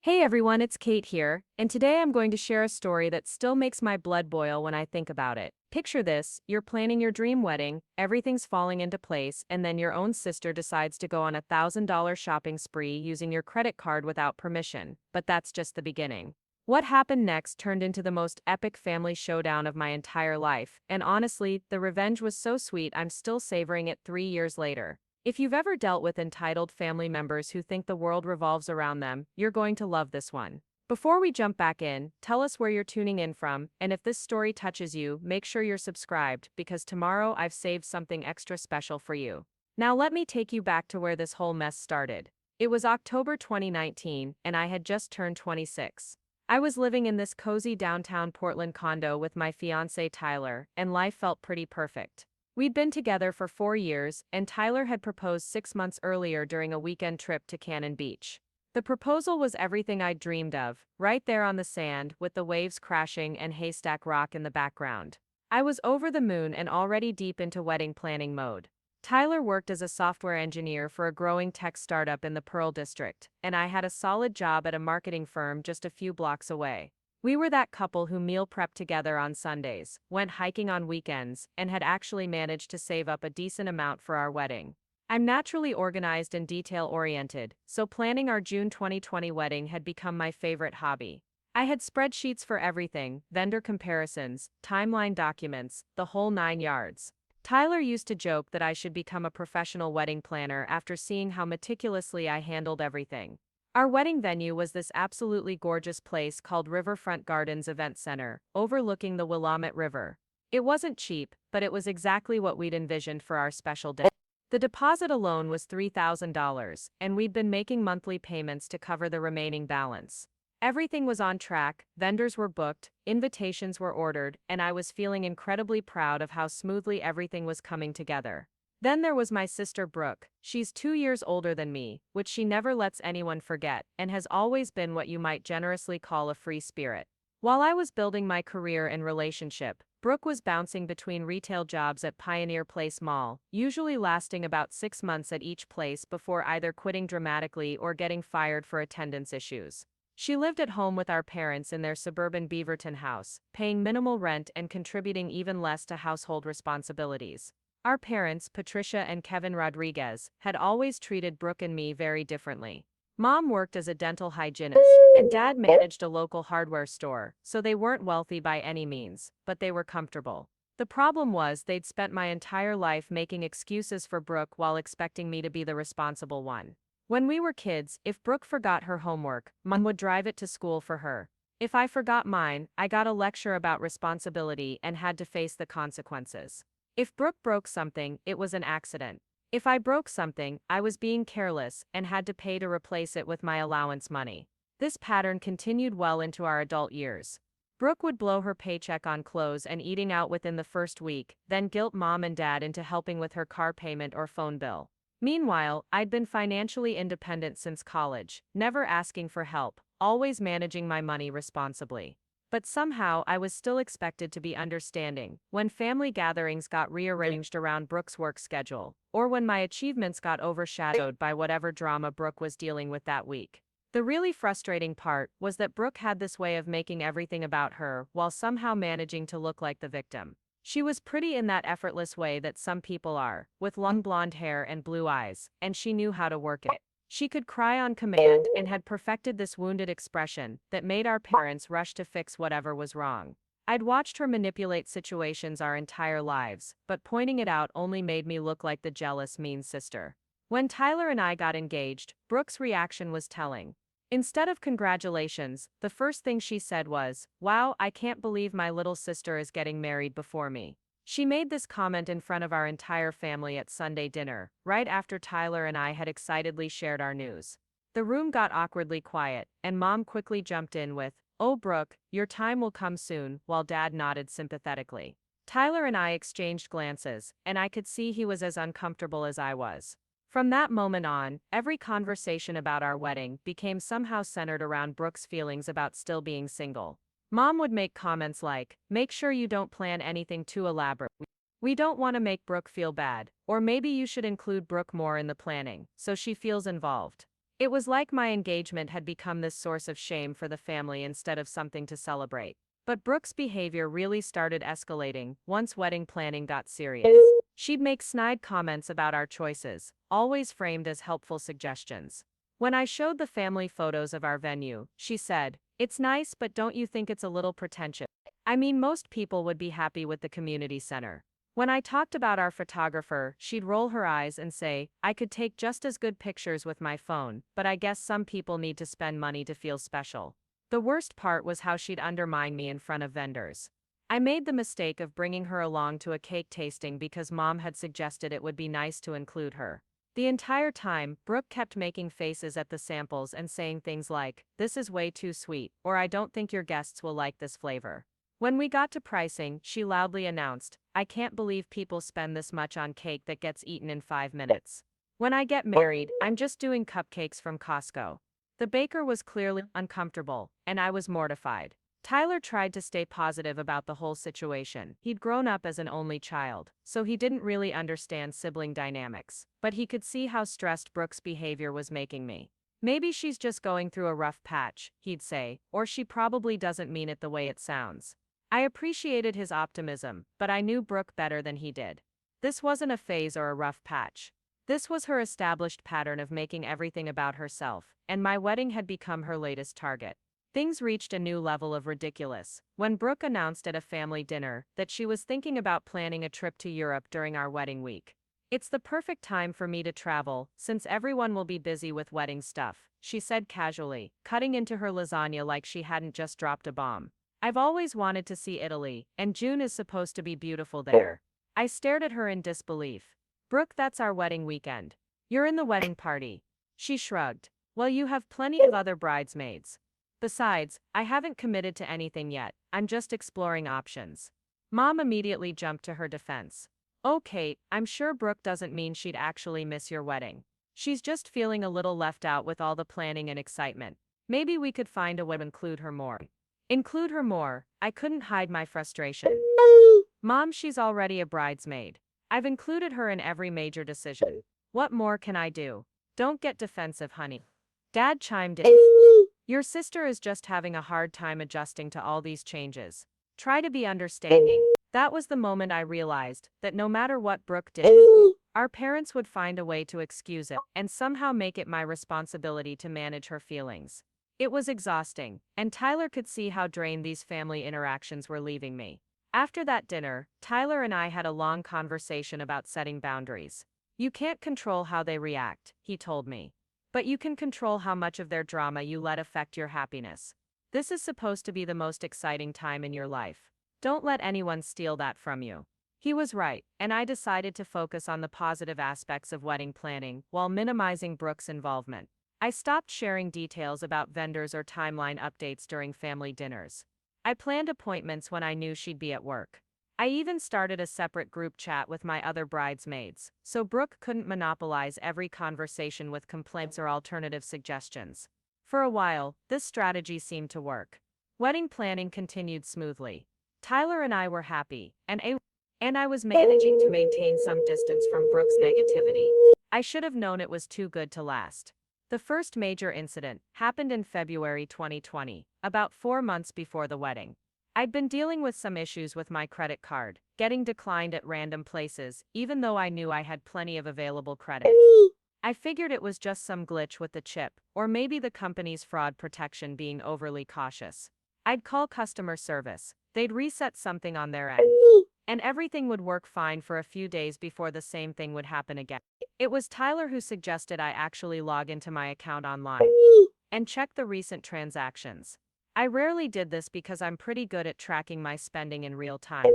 Hey everyone, it's Cate here, and today I'm going to share a story that still makes my blood boil when I think about it. Picture this, you're planning your dream wedding, everything's falling into place, and then your own sister decides to go on a $1,000 shopping spree using your credit card without permission. But that's just the beginning. What happened next turned into the most epic family showdown of my entire life, and honestly, the revenge was so sweet I'm still savoring it 3 years later. If you've ever dealt with entitled family members who think the world revolves around them, you're going to love this one. Before we jump back in, tell us where you're tuning in from, and if this story touches you, make sure you're subscribed, because tomorrow I've saved something extra special for you. Now let me take you back to where this whole mess started. It was October 2019, and I had just turned 26. I was living in this cozy downtown Portland condo with my fiancé Tyler, and life felt pretty perfect. We'd been together for 4 years, and Tyler had proposed 6 months earlier during a weekend trip to Cannon Beach. The proposal was everything I'd dreamed of, right there on the sand, with the waves crashing and Haystack Rock in the background. I was over the moon and already deep into wedding planning mode. Tyler worked as a software engineer for a growing tech startup in the Pearl District, and I had a solid job at a marketing firm just a few blocks away. We were that couple who meal prepped together on Sundays, went hiking on weekends, and had actually managed to save up a decent amount for our wedding. I'm naturally organized and detail-oriented, so planning our June 2020 wedding had become my favorite hobby. I had spreadsheets for everything, vendor comparisons, timeline documents, the whole 9 yards. Tyler used to joke that I should become a professional wedding planner after seeing how meticulously I handled everything. Our wedding venue was this absolutely gorgeous place called Riverfront Gardens Event Center, overlooking the Willamette River. It wasn't cheap, but it was exactly what we'd envisioned for our special day. The deposit alone was $3,000, and we'd been making monthly payments to cover the remaining balance. Everything was on track, vendors were booked, invitations were ordered, and I was feeling incredibly proud of how smoothly everything was coming together. Then there was my sister Brooke. She's 2 years older than me, which she never lets anyone forget, and has always been what you might generously call a free spirit. While I was building my career and relationship, Brooke was bouncing between retail jobs at Pioneer Place Mall, usually lasting about 6 months at each place before either quitting dramatically or getting fired for attendance issues. She lived at home with our parents in their suburban Beaverton house, paying minimal rent and contributing even less to household responsibilities. Our parents, Patricia and Kevin Rodriguez, had always treated Brooke and me very differently. Mom worked as a dental hygienist, and Dad managed a local hardware store, so they weren't wealthy by any means, but they were comfortable. The problem was they'd spent my entire life making excuses for Brooke while expecting me to be the responsible one. When we were kids, if Brooke forgot her homework, Mom would drive it to school for her. If I forgot mine, I got a lecture about responsibility and had to face the consequences. If Brooke broke something, it was an accident. If I broke something, I was being careless and had to pay to replace it with my allowance money. This pattern continued well into our adult years. Brooke would blow her paycheck on clothes and eating out within the first week, then guilt Mom and Dad into helping with her car payment or phone bill. Meanwhile, I'd been financially independent since college, never asking for help, always managing my money responsibly. But somehow I was still expected to be understanding when family gatherings got rearranged around Brooke's work schedule, or when my achievements got overshadowed by whatever drama Brooke was dealing with that week. The really frustrating part was that Brooke had this way of making everything about her while somehow managing to look like the victim. She was pretty in that effortless way that some people are, with long blonde hair and blue eyes, and she knew how to work it. She could cry on command and had perfected this wounded expression that made our parents rush to fix whatever was wrong. I'd watched her manipulate situations our entire lives, but pointing it out only made me look like the jealous, mean sister. When Tyler and I got engaged, Brooke's reaction was telling. Instead of congratulations, the first thing she said was, "Wow, I can't believe my little sister is getting married before me." She made this comment in front of our entire family at Sunday dinner, right after Tyler and I had excitedly shared our news. The room got awkwardly quiet, and Mom quickly jumped in with, "Oh Brooke, your time will come soon," while Dad nodded sympathetically. Tyler and I exchanged glances, and I could see he was as uncomfortable as I was. From that moment on, every conversation about our wedding became somehow centered around Brooke's feelings about still being single. Mom would make comments like, "Make sure you don't plan anything too elaborate. We don't want to make Brooke feel bad, or maybe you should include Brooke more in the planning, so she feels involved." It was like my engagement had become this source of shame for the family instead of something to celebrate. But Brooke's behavior really started escalating once wedding planning got serious. She'd make snide comments about our choices, always framed as helpful suggestions. When I showed the family photos of our venue, she said, "It's nice, but don't you think it's a little pretentious? I mean, most people would be happy with the community center." When I talked about our photographer, she'd roll her eyes and say, "I could take just as good pictures with my phone, but I guess some people need to spend money to feel special." The worst part was how she'd undermine me in front of vendors. I made the mistake of bringing her along to a cake tasting because Mom had suggested it would be nice to include her. The entire time, Brooke kept making faces at the samples and saying things like, "This is way too sweet," or "I don't think your guests will like this flavor." When we got to pricing, she loudly announced, "I can't believe people spend this much on cake that gets eaten in 5 minutes. When I get married, I'm just doing cupcakes from Costco." The baker was clearly uncomfortable, and I was mortified. Tyler tried to stay positive about the whole situation. He'd grown up as an only child, so he didn't really understand sibling dynamics, but he could see how stressed Brooke's behavior was making me. "Maybe she's just going through a rough patch," he'd say, "or she probably doesn't mean it the way it sounds." I appreciated his optimism, but I knew Brooke better than he did. This wasn't a phase or a rough patch. This was her established pattern of making everything about herself, and my wedding had become her latest target. Things reached a new level of ridiculous when Brooke announced at a family dinner that she was thinking about planning a trip to Europe during our wedding week. "It's the perfect time for me to travel, since everyone will be busy with wedding stuff," she said casually, cutting into her lasagna like she hadn't just dropped a bomb. "I've always wanted to see Italy, and June is supposed to be beautiful there." I stared at her in disbelief. "Brooke, that's our wedding weekend. You're in the wedding party." She shrugged. "Well, you have plenty of other bridesmaids. Besides, I haven't committed to anything yet, I'm just exploring options." Mom immediately jumped to her defense. "Oh, Cate, I'm sure Brooke doesn't mean she'd actually miss your wedding. She's just feeling a little left out with all the planning and excitement. Maybe we could find a way to include her more." Include her more? I couldn't hide my frustration. "Mom, she's already a bridesmaid. I've included her in every major decision. What more can I do?" "Don't get defensive, honey." Dad chimed in. "Your sister is just having a hard time adjusting to all these changes. Try to be understanding." That was the moment I realized that no matter what Brooke did, our parents would find a way to excuse it and somehow make it my responsibility to manage her feelings. It was exhausting, and Tyler could see how drained these family interactions were leaving me. After that dinner, Tyler and I had a long conversation about setting boundaries. "You can't control how they react," he told me. "But you can control how much of their drama you let affect your happiness. This is supposed to be the most exciting time in your life. Don't let anyone steal that from you." He was right, and I decided to focus on the positive aspects of wedding planning while minimizing Brooke's involvement. I stopped sharing details about vendors or timeline updates during family dinners. I planned appointments when I knew she'd be at work. I even started a separate group chat with my other bridesmaids, so Brooke couldn't monopolize every conversation with complaints or alternative suggestions. For a while, this strategy seemed to work. Wedding planning continued smoothly. Tyler and I were happy, and I was managing to maintain some distance from Brooke's negativity. I should have known it was too good to last. The first major incident happened in February 2020, about 4 months before the wedding. I'd been dealing with some issues with my credit card, getting declined at random places, even though I knew I had plenty of available credit. I figured it was just some glitch with the chip, or maybe the company's fraud protection being overly cautious. I'd call customer service, they'd reset something on their end, and everything would work fine for a few days before the same thing would happen again. It was Tyler who suggested I actually log into my account online and check the recent transactions. I rarely did this because I'm pretty good at tracking my spending in real time,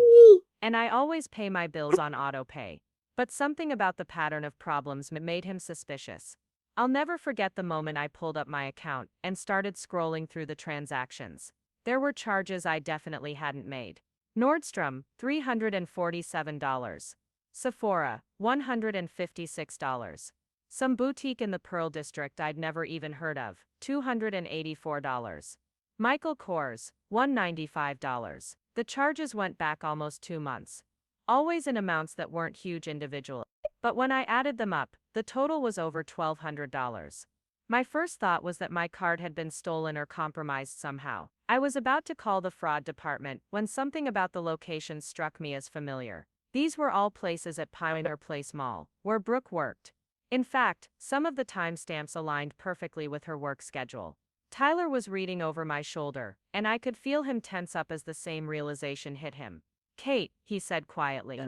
and I always pay my bills on autopay. But something about the pattern of problems made him suspicious. I'll never forget the moment I pulled up my account and started scrolling through the transactions. There were charges I definitely hadn't made. Nordstrom, $347. Sephora, $156. Some boutique in the Pearl District I'd never even heard of, $284. Michael Kors, $195. The charges went back almost 2 months. Always in amounts that weren't huge individually. But when I added them up, the total was over $1,200. My first thought was that my card had been stolen or compromised somehow. I was about to call the fraud department when something about the location struck me as familiar. These were all places at Pioneer Place Mall, where Brooke worked. In fact, some of the timestamps aligned perfectly with her work schedule. Tyler was reading over my shoulder, and I could feel him tense up as the same realization hit him. "Cate," he said quietly.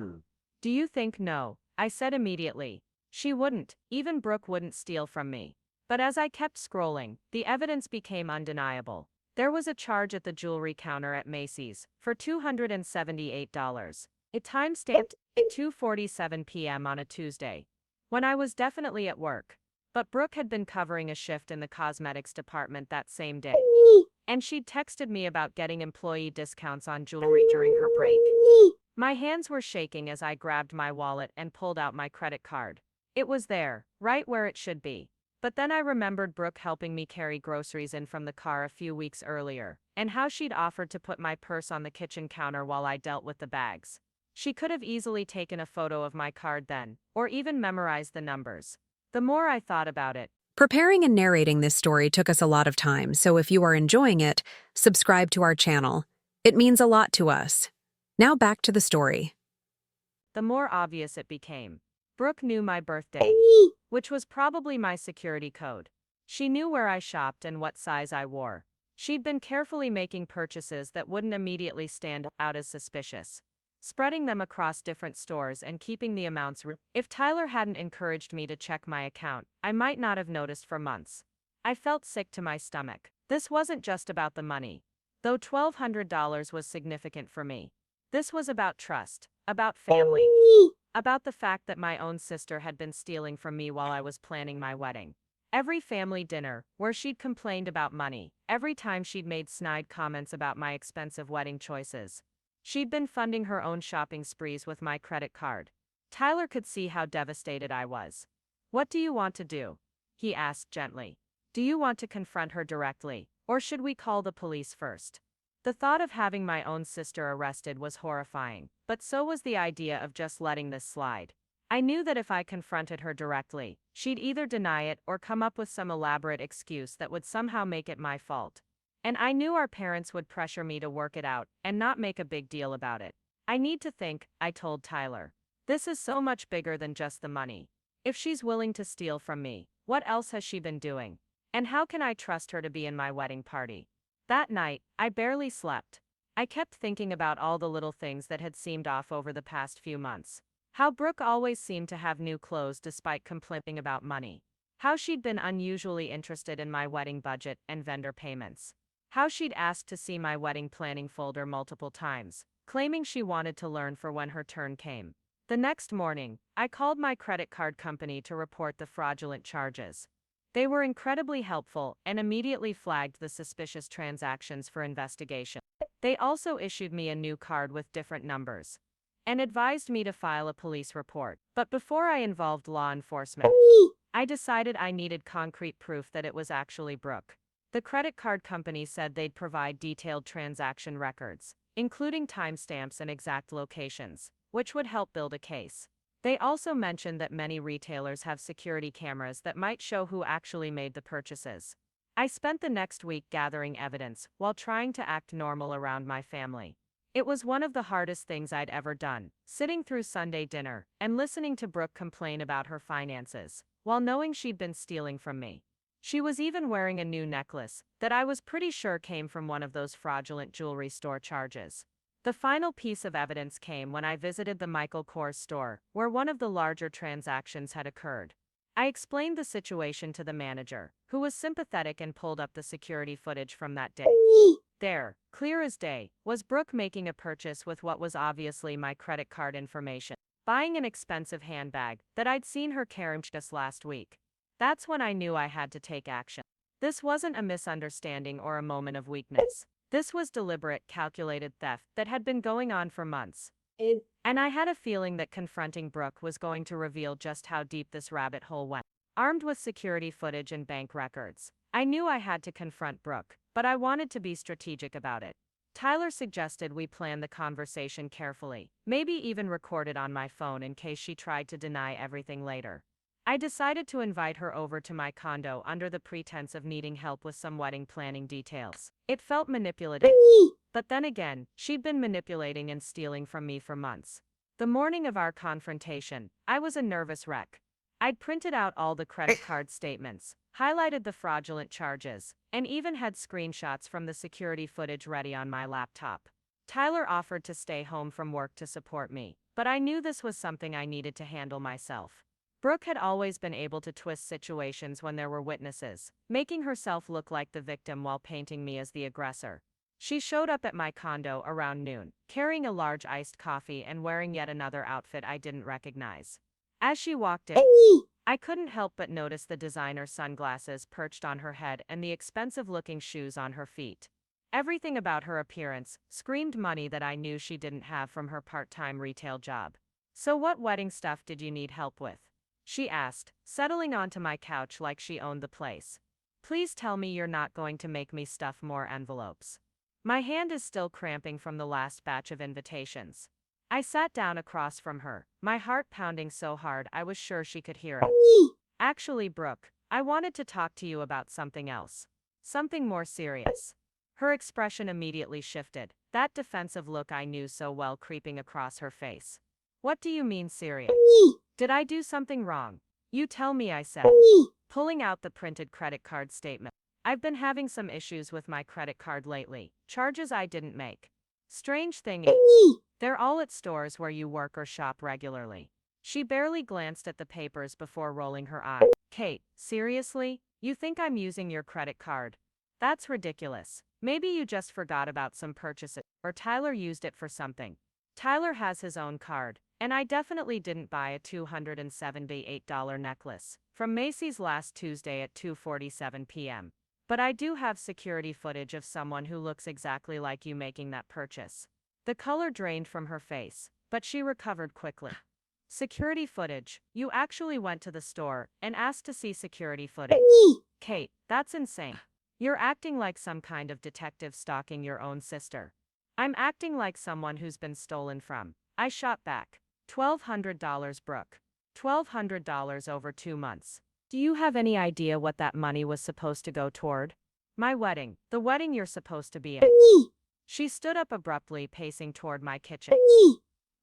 "Do you think no?" I said immediately. She wouldn't, even Brooke wouldn't steal from me. But as I kept scrolling, the evidence became undeniable. There was a charge at the jewelry counter at Macy's for $278. It timestamped at 2:47 p.m. on a Tuesday, when I was definitely at work. But Brooke had been covering a shift in the cosmetics department that same day. And she'd texted me about getting employee discounts on jewelry during her break. My hands were shaking as I grabbed my wallet and pulled out my credit card. It was there, right where it should be. But then I remembered Brooke helping me carry groceries in from the car a few weeks earlier, and how she'd offered to put my purse on the kitchen counter while I dealt with the bags. She could have easily taken a photo of my card then, or even memorized the numbers. The more I thought about it, Preparing and narrating this story took us a lot of time, so if you are enjoying it, subscribe to our channel. It means a lot to us. Now back to the story. the more obvious it became. Brooke knew my birthday, which was probably my security code. She knew where I shopped and what size I wore. She'd been carefully making purchases that wouldn't immediately stand out as suspicious, spreading them across different stores and keeping the amounts. If Tyler hadn't encouraged me to check my account, I might not have noticed for months. I felt sick to my stomach. This wasn't just about the money, though $1,200 was significant for me. This was about trust, about family, about the fact that my own sister had been stealing from me while I was planning my wedding. Every family dinner, where she'd complained about money, every time she'd made snide comments about my expensive wedding choices, she'd been funding her own shopping sprees with my credit card. Tyler could see how devastated I was. "What do you want to do?" he asked gently. "Do you want to confront her directly, or should we call the police first?" The thought of having my own sister arrested was horrifying, but so was the idea of just letting this slide. I knew that if I confronted her directly, she'd either deny it or come up with some elaborate excuse that would somehow make it my fault. And I knew our parents would pressure me to work it out and not make a big deal about it. "I need to think," I told Tyler. "This is so much bigger than just the money. If she's willing to steal from me, what else has she been doing? And how can I trust her to be in my wedding party?" That night, I barely slept. I kept thinking about all the little things that had seemed off over the past few months. How Brooke always seemed to have new clothes despite complaining about money. How she'd been unusually interested in my wedding budget and vendor payments. How she'd asked to see my wedding planning folder multiple times, claiming she wanted to learn for when her turn came. The next morning, I called my credit card company to report the fraudulent charges. They were incredibly helpful and immediately flagged the suspicious transactions for investigation. They also issued me a new card with different numbers and advised me to file a police report. But before I involved law enforcement, I decided I needed concrete proof that it was actually Brooke. The credit card company said they'd provide detailed transaction records, including timestamps and exact locations, which would help build a case. They also mentioned that many retailers have security cameras that might show who actually made the purchases. I spent the next week gathering evidence while trying to act normal around my family. It was one of the hardest things I'd ever done, sitting through Sunday dinner and listening to Brooke complain about her finances, while knowing she'd been stealing from me. She was even wearing a new necklace that I was pretty sure came from one of those fraudulent jewelry store charges. The final piece of evidence came when I visited the Michael Kors store, where one of the larger transactions had occurred. I explained the situation to the manager, who was sympathetic and pulled up the security footage from that day. There, clear as day, was Brooke making a purchase with what was obviously my credit card information, buying an expensive handbag that I'd seen her carrying just last week. That's when I knew I had to take action. This wasn't a misunderstanding or a moment of weakness. This was deliberate, calculated theft that had been going on for months. And I had a feeling that confronting Brooke was going to reveal just how deep this rabbit hole went. Armed with security footage and bank records, I knew I had to confront Brooke, but I wanted to be strategic about it. Tyler suggested we plan the conversation carefully, maybe even record it on my phone in case she tried to deny everything later. I decided to invite her over to my condo under the pretense of needing help with some wedding planning details. It felt manipulative. But then again, she'd been manipulating and stealing from me for months. The morning of our confrontation, I was a nervous wreck. I'd printed out all the credit card statements, highlighted the fraudulent charges, and even had screenshots from the security footage ready on my laptop. Tyler offered to stay home from work to support me, but I knew this was something I needed to handle myself. Brooke had always been able to twist situations when there were witnesses, making herself look like the victim while painting me as the aggressor. She showed up at my condo around noon, carrying a large iced coffee and wearing yet another outfit I didn't recognize. As she walked in, I couldn't help but notice the designer sunglasses perched on her head and the expensive-looking shoes on her feet. Everything about her appearance screamed money that I knew she didn't have from her part-time retail job. "So what wedding stuff did you need help with?" she asked, settling onto my couch like she owned the place. "Please tell me you're not going to make me stuff more envelopes." My hand is still cramping from the last batch of invitations. I sat down across from her, my heart pounding so hard I was sure she could hear it. "Actually, Brooke, I wanted to talk to you about something else. Something more serious." Her expression immediately shifted, that defensive look I knew so well creeping across her face. "What do you mean serious? Did I do something wrong?" "You tell me," I said, pulling out the printed credit card statement. "I've been having some issues with my credit card lately, charges I didn't make. Strange thing is, they're all at stores where you work or shop regularly." She barely glanced at the papers before rolling her eyes. "Cate, seriously? You think I'm using your credit card? That's ridiculous. Maybe you just forgot about some purchases, or Tyler used it for something." Tyler has his own card, and I definitely didn't buy a $278 necklace from Macy's last Tuesday at 2:47 p.m. But I do have security footage of someone who looks exactly like you making that purchase. The color drained from her face, but she recovered quickly. "Security footage? You actually went to the store and asked to see security footage?" "Cate, that's insane. You're acting like some kind of detective stalking your own sister." "I'm acting like someone who's been stolen from." I shot back. $1,200, Brooke. $1,200 over 2 months. Do you have any idea what that money was supposed to go toward? "My wedding. The wedding you're supposed to be in." She stood up abruptly, pacing toward my kitchen.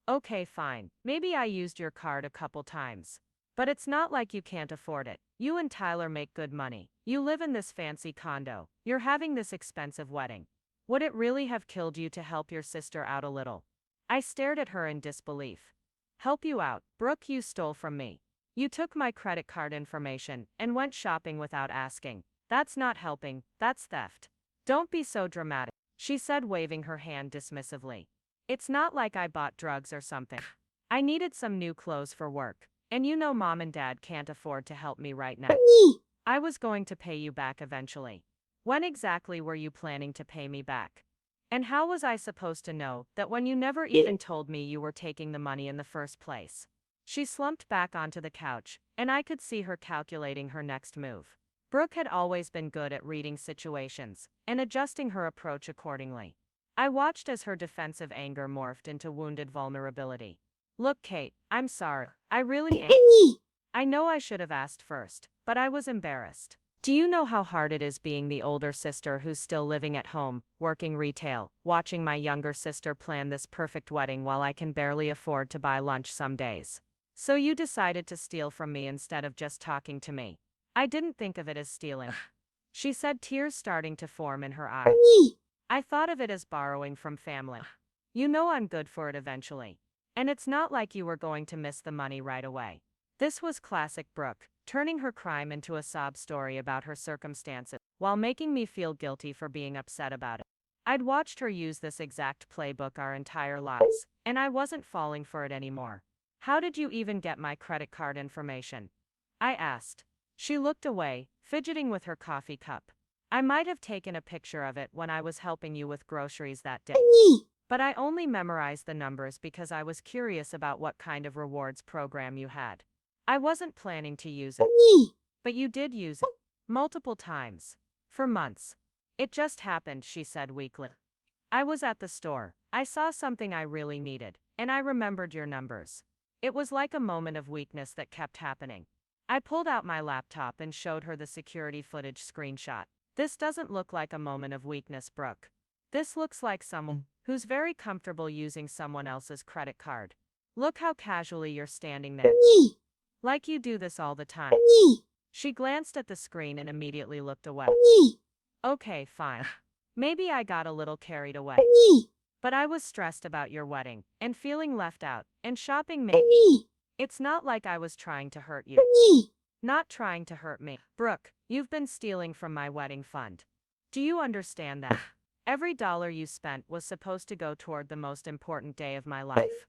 "Okay, fine. Maybe I used your card a couple times. But it's not like you can't afford it. You and Tyler make good money. You live in this fancy condo. You're having this expensive wedding. Would it really have killed you to help your sister out a little?" I stared at her in disbelief. "Help you out? Brooke, you stole from me. You took my credit card information and went shopping without asking. That's not helping, that's theft." "Don't be so dramatic," she said, waving her hand dismissively. "It's not like I bought drugs or something. I needed some new clothes for work, and you know Mom and Dad can't afford to help me right now. I was going to pay you back eventually." "When exactly were you planning to pay me back? And how was I supposed to know that when you never even told me you were taking the money in the first place?" She slumped back onto the couch, and I could see her calculating her next move. Brooke had always been good at reading situations and adjusting her approach accordingly. I watched as her defensive anger morphed into wounded vulnerability. "Look, Cate, I'm sorry. I really am. I know I should have asked first, but I was embarrassed. Do you know how hard it is being the older sister who's still living at home, working retail, watching my younger sister plan this perfect wedding while I can barely afford to buy lunch some days? So you decided to steal from me instead of just talking to me." "I didn't think of it as stealing," she said, tears starting to form in her eyes. "I thought of it as borrowing from family. You know I'm good for it eventually. And it's not like you were going to miss the money right away." This was classic Brooke, turning her crime into a sob story about her circumstances, while making me feel guilty for being upset about it. I'd watched her use this exact playbook our entire lives, and I wasn't falling for it anymore. "How did you even get my credit card information?" I asked. She looked away, fidgeting with her coffee cup. "I might have taken a picture of it when I was helping you with groceries that day. But I only memorized the numbers because I was curious about what kind of rewards program you had. I wasn't planning to use it. But you did use it. Multiple times. For months. It just happened," she said weakly. "I was at the store. I saw something I really needed, and I remembered your numbers. It was like a moment of weakness that kept happening. I pulled out my laptop and showed her the security footage screenshot. This doesn't look like a moment of weakness, Brooke. This looks like someone who's very comfortable using someone else's credit card. Look how casually you're standing there. Like you do this all the time. She glanced at the screen and immediately looked away. Okay, fine. Maybe I got a little carried away. But I was stressed about your wedding, and feeling left out, and shopping made. It's not like I was trying to hurt you. Not trying to hurt me. Brooke, you've been stealing from my wedding fund. Do you understand that? Every dollar you spent was supposed to go toward the most important day of my life.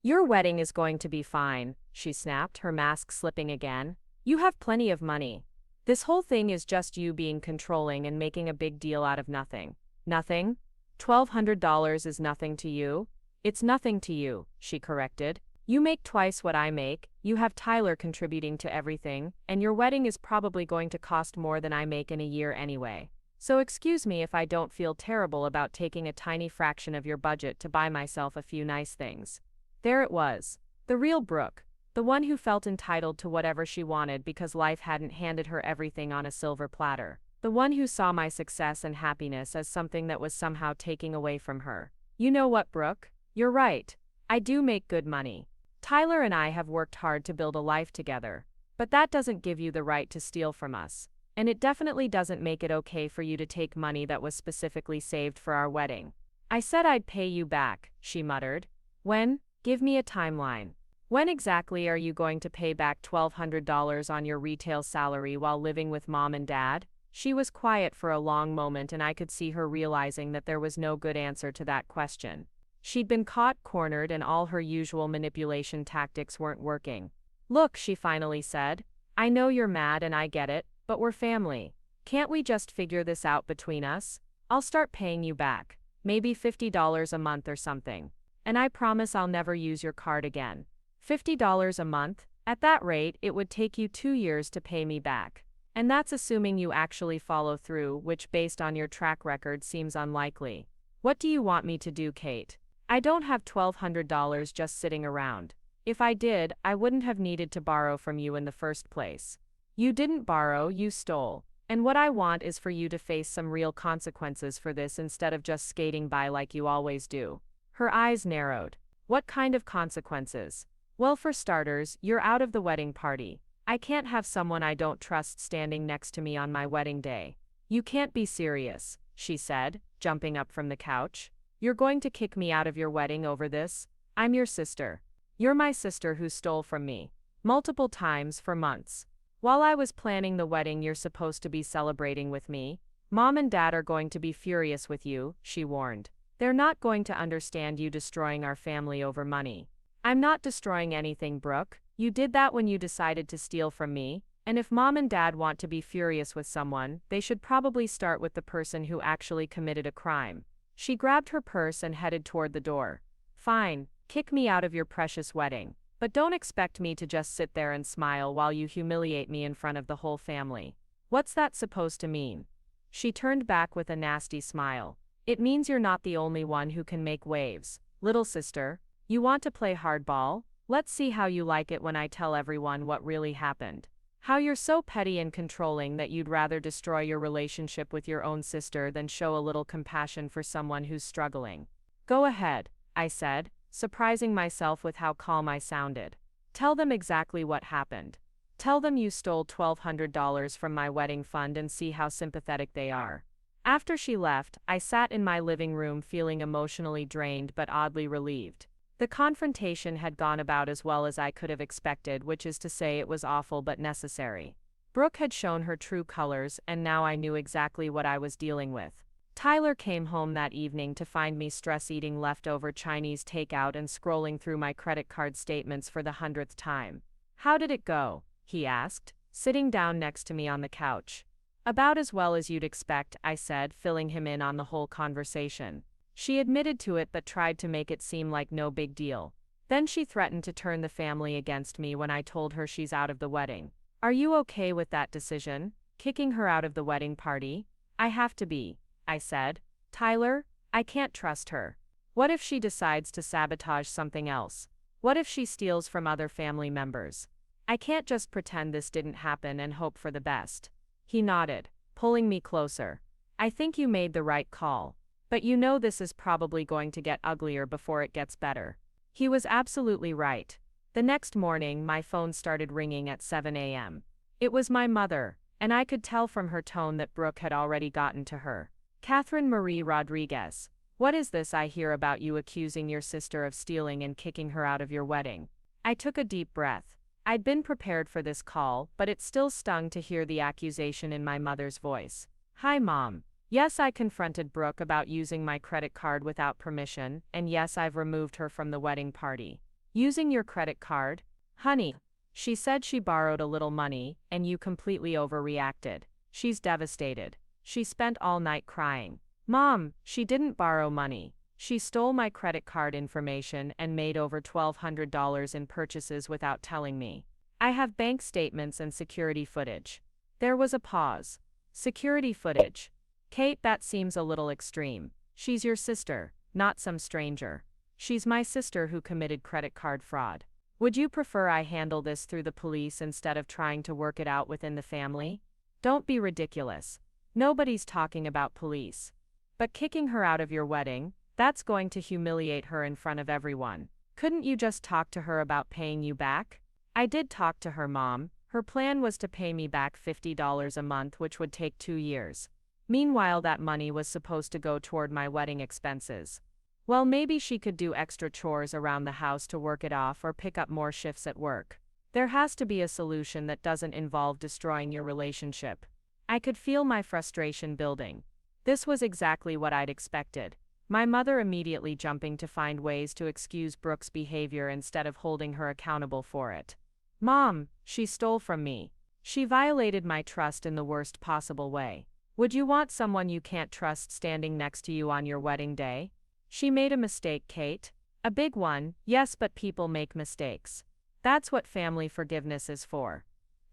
Your wedding is going to be fine, she snapped, her mask slipping again. You have plenty of money. This whole thing is just you being controlling and making a big deal out of nothing. Nothing? $1,200 is nothing to you? It's nothing to you, she corrected. You make twice what I make, you have Tyler contributing to everything, and your wedding is probably going to cost more than I make in a year anyway. So excuse me if I don't feel terrible about taking a tiny fraction of your budget to buy myself a few nice things. There it was. The real Brooke. The one who felt entitled to whatever she wanted because life hadn't handed her everything on a silver platter. The one who saw my success and happiness as something that was somehow taking away from her. You know what, Brooke? You're right. I do make good money. Tyler and I have worked hard to build a life together. But that doesn't give you the right to steal from us. And it definitely doesn't make it okay for you to take money that was specifically saved for our wedding. I said I'd pay you back, she muttered. When? Give me a timeline. When exactly are you going to pay back $1,200 on your retail salary while living with mom and dad? She was quiet for a long moment and I could see her realizing that there was no good answer to that question. She'd been caught, cornered, and all her usual manipulation tactics weren't working. Look, she finally said. I know you're mad and I get it, but we're family. Can't we just figure this out between us? I'll start paying you back. Maybe $50 a month or something. And I promise I'll never use your card again. $50 a month? At that rate, it would take you 2 years to pay me back. And that's assuming you actually follow through, which based on your track record seems unlikely. What do you want me to do, Cate? I don't have $1,200 just sitting around. If I did, I wouldn't have needed to borrow from you in the first place. You didn't borrow, you stole. And what I want is for you to face some real consequences for this instead of just skating by like you always do. Her eyes narrowed. What kind of consequences? Well, for starters, you're out of the wedding party. I can't have someone I don't trust standing next to me on my wedding day. You can't be serious, she said, jumping up from the couch. You're going to kick me out of your wedding over this? I'm your sister. You're my sister who stole from me. Multiple times for months. While I was planning the wedding you're supposed to be celebrating with me, Mom and Dad are going to be furious with you, she warned. They're not going to understand you destroying our family over money. I'm not destroying anything, Brooke. You did that when you decided to steal from me, and if Mom and Dad want to be furious with someone, they should probably start with the person who actually committed a crime. She grabbed her purse and headed toward the door. Fine, kick me out of your precious wedding, but don't expect me to just sit there and smile while you humiliate me in front of the whole family. What's that supposed to mean? She turned back with a nasty smile. It means you're not the only one who can make waves. Little sister, you want to play hardball? Let's see how you like it when I tell everyone what really happened. How you're so petty and controlling that you'd rather destroy your relationship with your own sister than show a little compassion for someone who's struggling. Go ahead, I said, surprising myself with how calm I sounded. Tell them exactly what happened. Tell them you stole $1,200 from my wedding fund and see how sympathetic they are. After she left, I sat in my living room feeling emotionally drained but oddly relieved. The confrontation had gone about as well as I could have expected, which is to say it was awful but necessary. Brooke had shown her true colors, and now I knew exactly what I was dealing with. Tyler came home that evening to find me stress-eating leftover Chinese takeout and scrolling through my credit card statements for the 100th time. How did it go? He asked, sitting down next to me on the couch. About as well as you'd expect, I said, filling him in on the whole conversation. She admitted to it but tried to make it seem like no big deal. Then she threatened to turn the family against me when I told her she's out of the wedding. Are you okay with that decision? Kicking her out of the wedding party? I have to be, I said. Tyler, I can't trust her. What if she decides to sabotage something else? What if she steals from other family members? I can't just pretend this didn't happen and hope for the best. He nodded, pulling me closer. I think you made the right call. But you know this is probably going to get uglier before it gets better. He was absolutely right. The next morning, my phone started ringing at 7 a.m. It was my mother, and I could tell from her tone that Brooke had already gotten to her. Catherine Marie Rodriguez, what is this I hear about you accusing your sister of stealing and kicking her out of your wedding? I took a deep breath. I'd been prepared for this call, but it still stung to hear the accusation in my mother's voice. Hi, Mom. Yes, I confronted Brooke about using my credit card without permission, and yes, I've removed her from the wedding party. Using your credit card? Honey, she said she borrowed a little money, and you completely overreacted. She's devastated. She spent all night crying. Mom, she didn't borrow money. She stole my credit card information and made over $1,200 in purchases without telling me. I have bank statements and security footage. There was a pause. Security footage. Cate, that seems a little extreme. She's your sister, not some stranger. She's my sister who committed credit card fraud. Would you prefer I handle this through the police instead of trying to work it out within the family? Don't be ridiculous. Nobody's talking about police. But kicking her out of your wedding, that's going to humiliate her in front of everyone. Couldn't you just talk to her about paying you back? I did talk to her, Mom. Her plan was to pay me back $50 a month, which would take 2 years. Meanwhile, that money was supposed to go toward my wedding expenses. Well, maybe she could do extra chores around the house to work it off or pick up more shifts at work. There has to be a solution that doesn't involve destroying your relationship. I could feel my frustration building. This was exactly what I'd expected. My mother immediately jumping to find ways to excuse Brooke's behavior instead of holding her accountable for it. Mom, she stole from me. She violated my trust in the worst possible way. Would you want someone you can't trust standing next to you on your wedding day? She made a mistake, Cate. A big one, yes, but people make mistakes. That's what family forgiveness is for.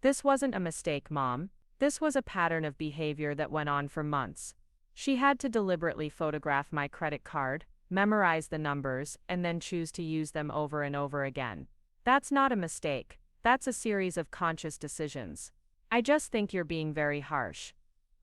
This wasn't a mistake, Mom. This was a pattern of behavior that went on for months. She had to deliberately photograph my credit card, memorize the numbers, and then choose to use them over and over again. That's not a mistake. That's a series of conscious decisions. I just think you're being very harsh.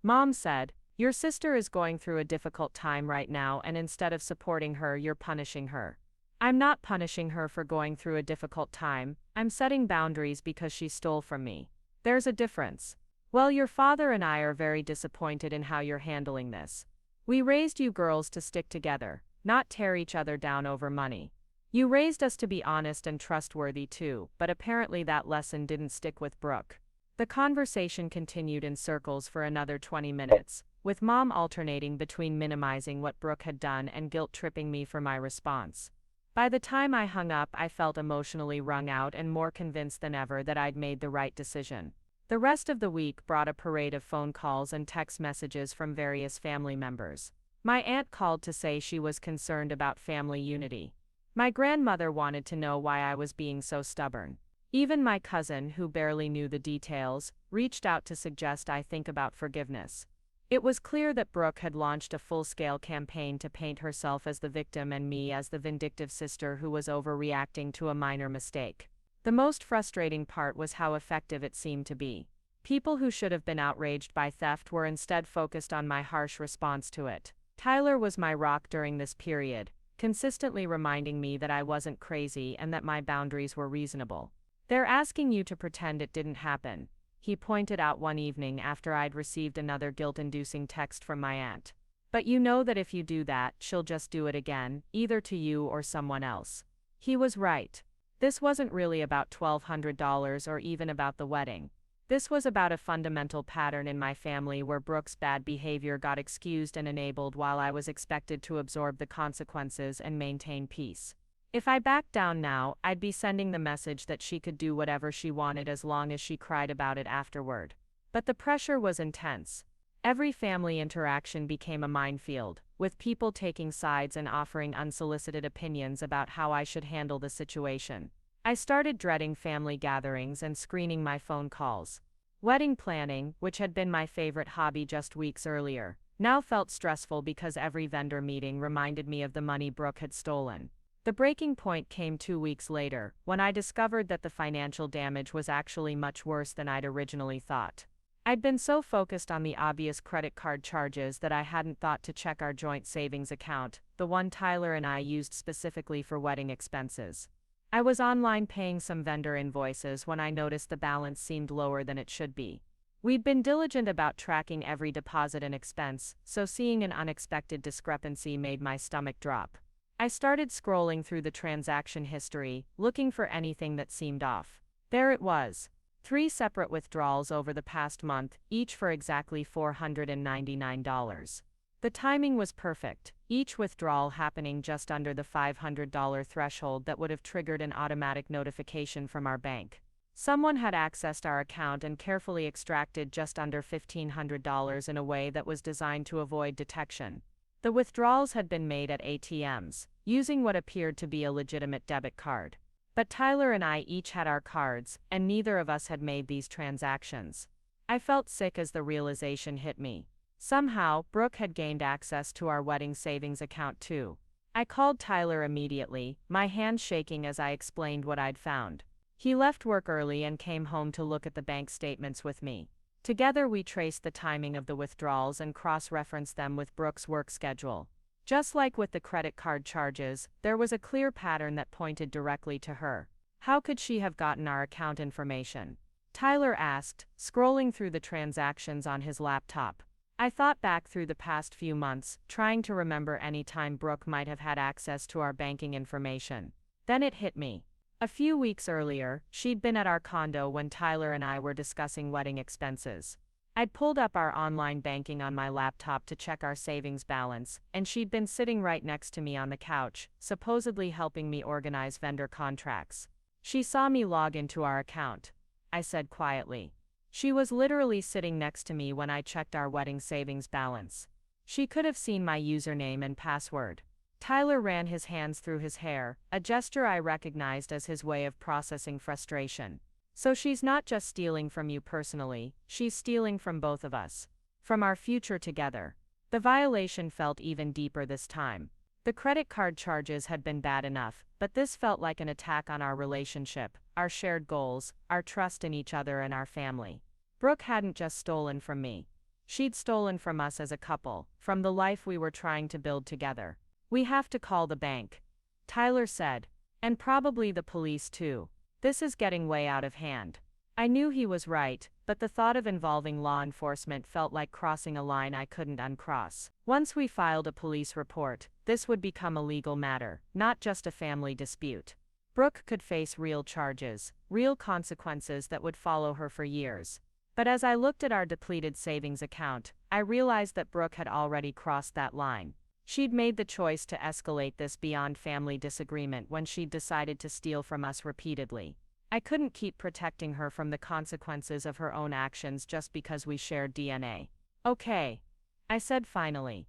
Mom said, your sister is going through a difficult time right now, and instead of supporting her, you're punishing her. I'm not punishing her for going through a difficult time. I'm setting boundaries because she stole from me. There's a difference. Well, your father and I are very disappointed in how you're handling this. We raised you girls to stick together, not tear each other down over money. You raised us to be honest and trustworthy too, but apparently that lesson didn't stick with Brooke. The conversation continued in circles for another 20 minutes, with Mom alternating between minimizing what Brooke had done and guilt-tripping me for my response. By the time I hung up, I felt emotionally wrung out and more convinced than ever that I'd made the right decision. The rest of the week brought a parade of phone calls and text messages from various family members. My aunt called to say she was concerned about family unity. My grandmother wanted to know why I was being so stubborn. Even my cousin, who barely knew the details, reached out to suggest I think about forgiveness. It was clear that Brooke had launched a full-scale campaign to paint herself as the victim and me as the vindictive sister who was overreacting to a minor mistake. The most frustrating part was how effective it seemed to be. People who should have been outraged by theft were instead focused on my harsh response to it. Tyler was my rock during this period, consistently reminding me that I wasn't crazy and that my boundaries were reasonable. They're asking you to pretend it didn't happen, he pointed out one evening after I'd received another guilt-inducing text from my aunt. But you know that if you do that, she'll just do it again, either to you or someone else. He was right. This wasn't really about $1,200 or even about the wedding. This was about a fundamental pattern in my family where Brooke's bad behavior got excused and enabled while I was expected to absorb the consequences and maintain peace. If I backed down now, I'd be sending the message that she could do whatever she wanted as long as she cried about it afterward. But the pressure was intense. Every family interaction became a minefield, with people taking sides and offering unsolicited opinions about how I should handle the situation. I started dreading family gatherings and screening my phone calls. Wedding planning, which had been my favorite hobby just weeks earlier, now felt stressful because every vendor meeting reminded me of the money Brooke had stolen. The breaking point came 2 weeks later, when I discovered that the financial damage was actually much worse than I'd originally thought. I'd been so focused on the obvious credit card charges that I hadn't thought to check our joint savings account, the one Tyler and I used specifically for wedding expenses. I was online paying some vendor invoices when I noticed the balance seemed lower than it should be. We'd been diligent about tracking every deposit and expense, so seeing an unexpected discrepancy made my stomach drop. I started scrolling through the transaction history, looking for anything that seemed off. There it was. 3 separate withdrawals over the past month, each for exactly $499. The timing was perfect, each withdrawal happening just under the $500 threshold that would have triggered an automatic notification from our bank. Someone had accessed our account and carefully extracted just under $1,500 in a way that was designed to avoid detection. The withdrawals had been made at ATMs, using what appeared to be a legitimate debit card. But Tyler and I each had our cards, and neither of us had made these transactions. I felt sick as the realization hit me. Somehow, Brooke had gained access to our wedding savings account too. I called Tyler immediately, my hands shaking as I explained what I'd found. He left work early and came home to look at the bank statements with me. Together we traced the timing of the withdrawals and cross-referenced them with Brooke's work schedule. Just like with the credit card charges, there was a clear pattern that pointed directly to her. How could she have gotten our account information? Tyler asked, scrolling through the transactions on his laptop. I thought back through the past few months, trying to remember any time Brooke might have had access to our banking information. Then it hit me. A few weeks earlier, she'd been at our condo when Tyler and I were discussing wedding expenses. I'd pulled up our online banking on my laptop to check our savings balance, and she'd been sitting right next to me on the couch, supposedly helping me organize vendor contracts. She saw me log into our account. I said quietly. She was literally sitting next to me when I checked our wedding savings balance. She could have seen my username and password. Tyler ran his hands through his hair, a gesture I recognized as his way of processing frustration. So she's not just stealing from you personally, she's stealing from both of us. From our future together. The violation felt even deeper this time. The credit card charges had been bad enough, but this felt like an attack on our relationship, our shared goals, our trust in each other and our family. Brooke hadn't just stolen from me. She'd stolen from us as a couple, from the life we were trying to build together. We have to call the bank, Tyler said. And probably the police too. This is getting way out of hand. I knew he was right, but the thought of involving law enforcement felt like crossing a line I couldn't uncross. Once we filed a police report, this would become a legal matter, not just a family dispute. Brooke could face real charges, real consequences that would follow her for years. But as I looked at our depleted savings account, I realized that Brooke had already crossed that line. She'd made the choice to escalate this beyond family disagreement when she'd decided to steal from us repeatedly. I couldn't keep protecting her from the consequences of her own actions just because we shared DNA. Okay, I said finally.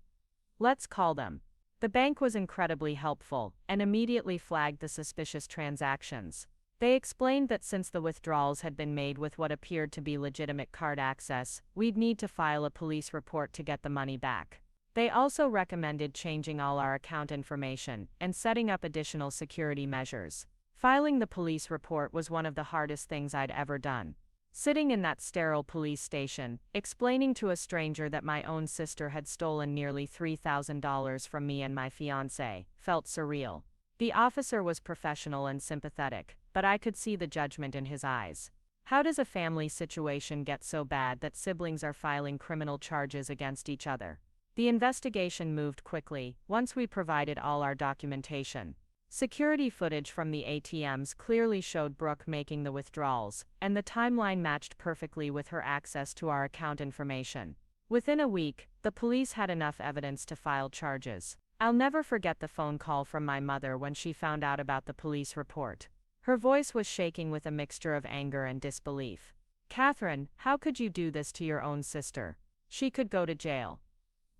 Let's call them. The bank was incredibly helpful and immediately flagged the suspicious transactions. They explained that since the withdrawals had been made with what appeared to be legitimate card access, we'd need to file a police report to get the money back. They also recommended changing all our account information and setting up additional security measures. Filing the police report was one of the hardest things I'd ever done. Sitting in that sterile police station, explaining to a stranger that my own sister had stolen nearly $3,000 from me and my fiancé, felt surreal. The officer was professional and sympathetic, but I could see the judgment in his eyes. How does a family situation get so bad that siblings are filing criminal charges against each other? The investigation moved quickly, once we provided all our documentation. Security footage from the ATMs clearly showed Brooke making the withdrawals, and the timeline matched perfectly with her access to our account information. Within a week, the police had enough evidence to file charges. I'll never forget the phone call from my mother when she found out about the police report. Her voice was shaking with a mixture of anger and disbelief. "Catherine, how could you do this to your own sister? She could go to jail.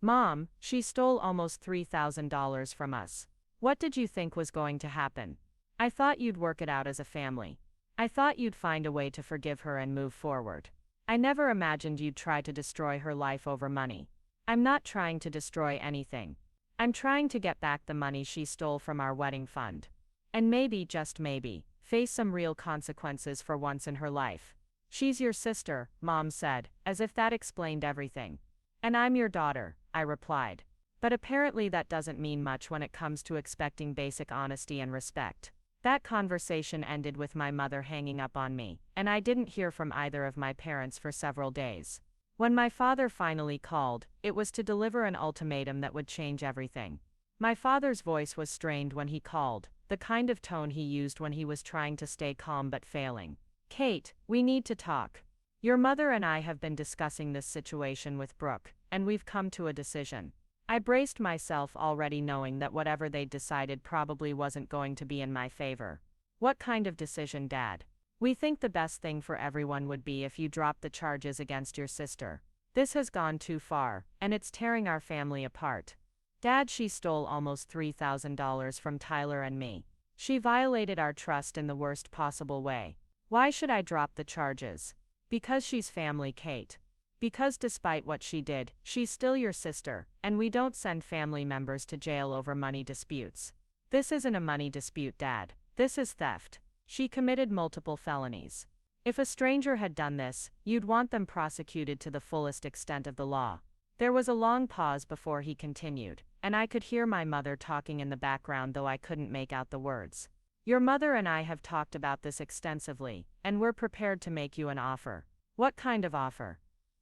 Mom, she stole almost $3,000 from us. What did you think was going to happen? I thought you'd work it out as a family. I thought you'd find a way to forgive her and move forward. I never imagined you'd try to destroy her life over money. I'm not trying to destroy anything. I'm trying to get back the money she stole from our wedding fund. And maybe, just maybe, face some real consequences for once in her life. She's your sister, Mom said, as if that explained everything. And I'm your daughter, I replied. But apparently that doesn't mean much when it comes to expecting basic honesty and respect. That conversation ended with my mother hanging up on me, and I didn't hear from either of my parents for several days. When my father finally called, it was to deliver an ultimatum that would change everything. My father's voice was strained when he called, the kind of tone he used when he was trying to stay calm but failing. Cate, we need to talk. Your mother and I have been discussing this situation with Brooke, and we've come to a decision. I braced myself, already knowing that whatever they'd decided probably wasn't going to be in my favor. What kind of decision, Dad? We think the best thing for everyone would be if you dropped the charges against your sister. This has gone too far, and it's tearing our family apart. Dad, she stole almost $3,000 from Tyler and me. She violated our trust in the worst possible way. Why should I drop the charges? Because she's family, Cate. Because despite what she did, she's still your sister, and we don't send family members to jail over money disputes. This isn't a money dispute, Dad. This is theft. She committed multiple felonies. If a stranger had done this, you'd want them prosecuted to the fullest extent of the law. There was a long pause before he continued, and I could hear my mother talking in the background, though I couldn't make out the words. Your mother and I have talked about this extensively, and we're prepared to make you an offer. What kind of offer?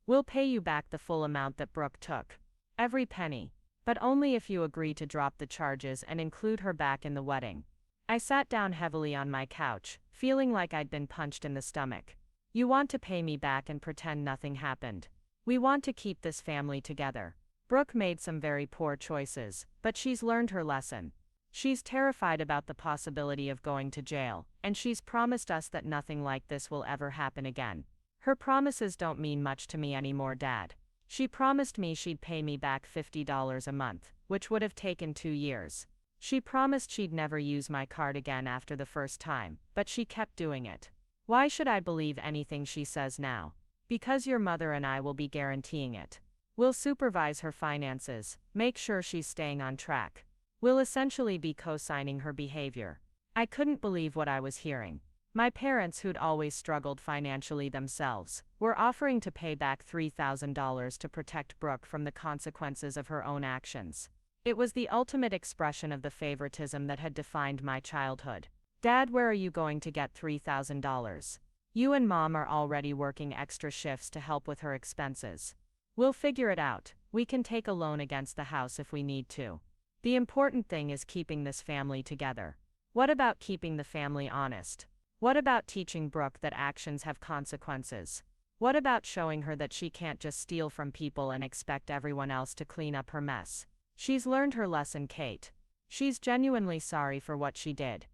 We'll pay you back the full amount that Brooke took. Every penny. But only if you agree to drop the charges and include her back in the wedding. I sat down heavily on my couch, feeling like I'd been punched in the stomach. You want to pay me back and pretend nothing happened. We want to keep this family together. Brooke made some very poor choices, but she's learned her lesson. She's terrified about the possibility of going to jail, and she's promised us that nothing like this will ever happen again. Her promises don't mean much to me anymore, Dad. She promised me she'd pay me back $50 a month, which would have taken 2 years. She promised she'd never use my card again after the first time, but she kept doing it. Why should I believe anything she says now? Because your mother and I will be guaranteeing it. We'll supervise her finances, make sure she's staying on track. We'll essentially be co-signing her behavior. I couldn't believe what I was hearing. My parents, who'd always struggled financially themselves, were offering to pay back $3,000 to protect Brooke from the consequences of her own actions. It was the ultimate expression of the favoritism that had defined my childhood. Dad, where are you going to get $3,000? You and Mom are already working extra shifts to help with her expenses. We'll figure it out. We can take a loan against the house if we need to. The important thing is keeping this family together. What about keeping the family honest? What about teaching Brooke that actions have consequences? What about showing her that she can't just steal from people and expect everyone else to clean up her mess? She's learned her lesson, Cate. She's genuinely sorry for what she did.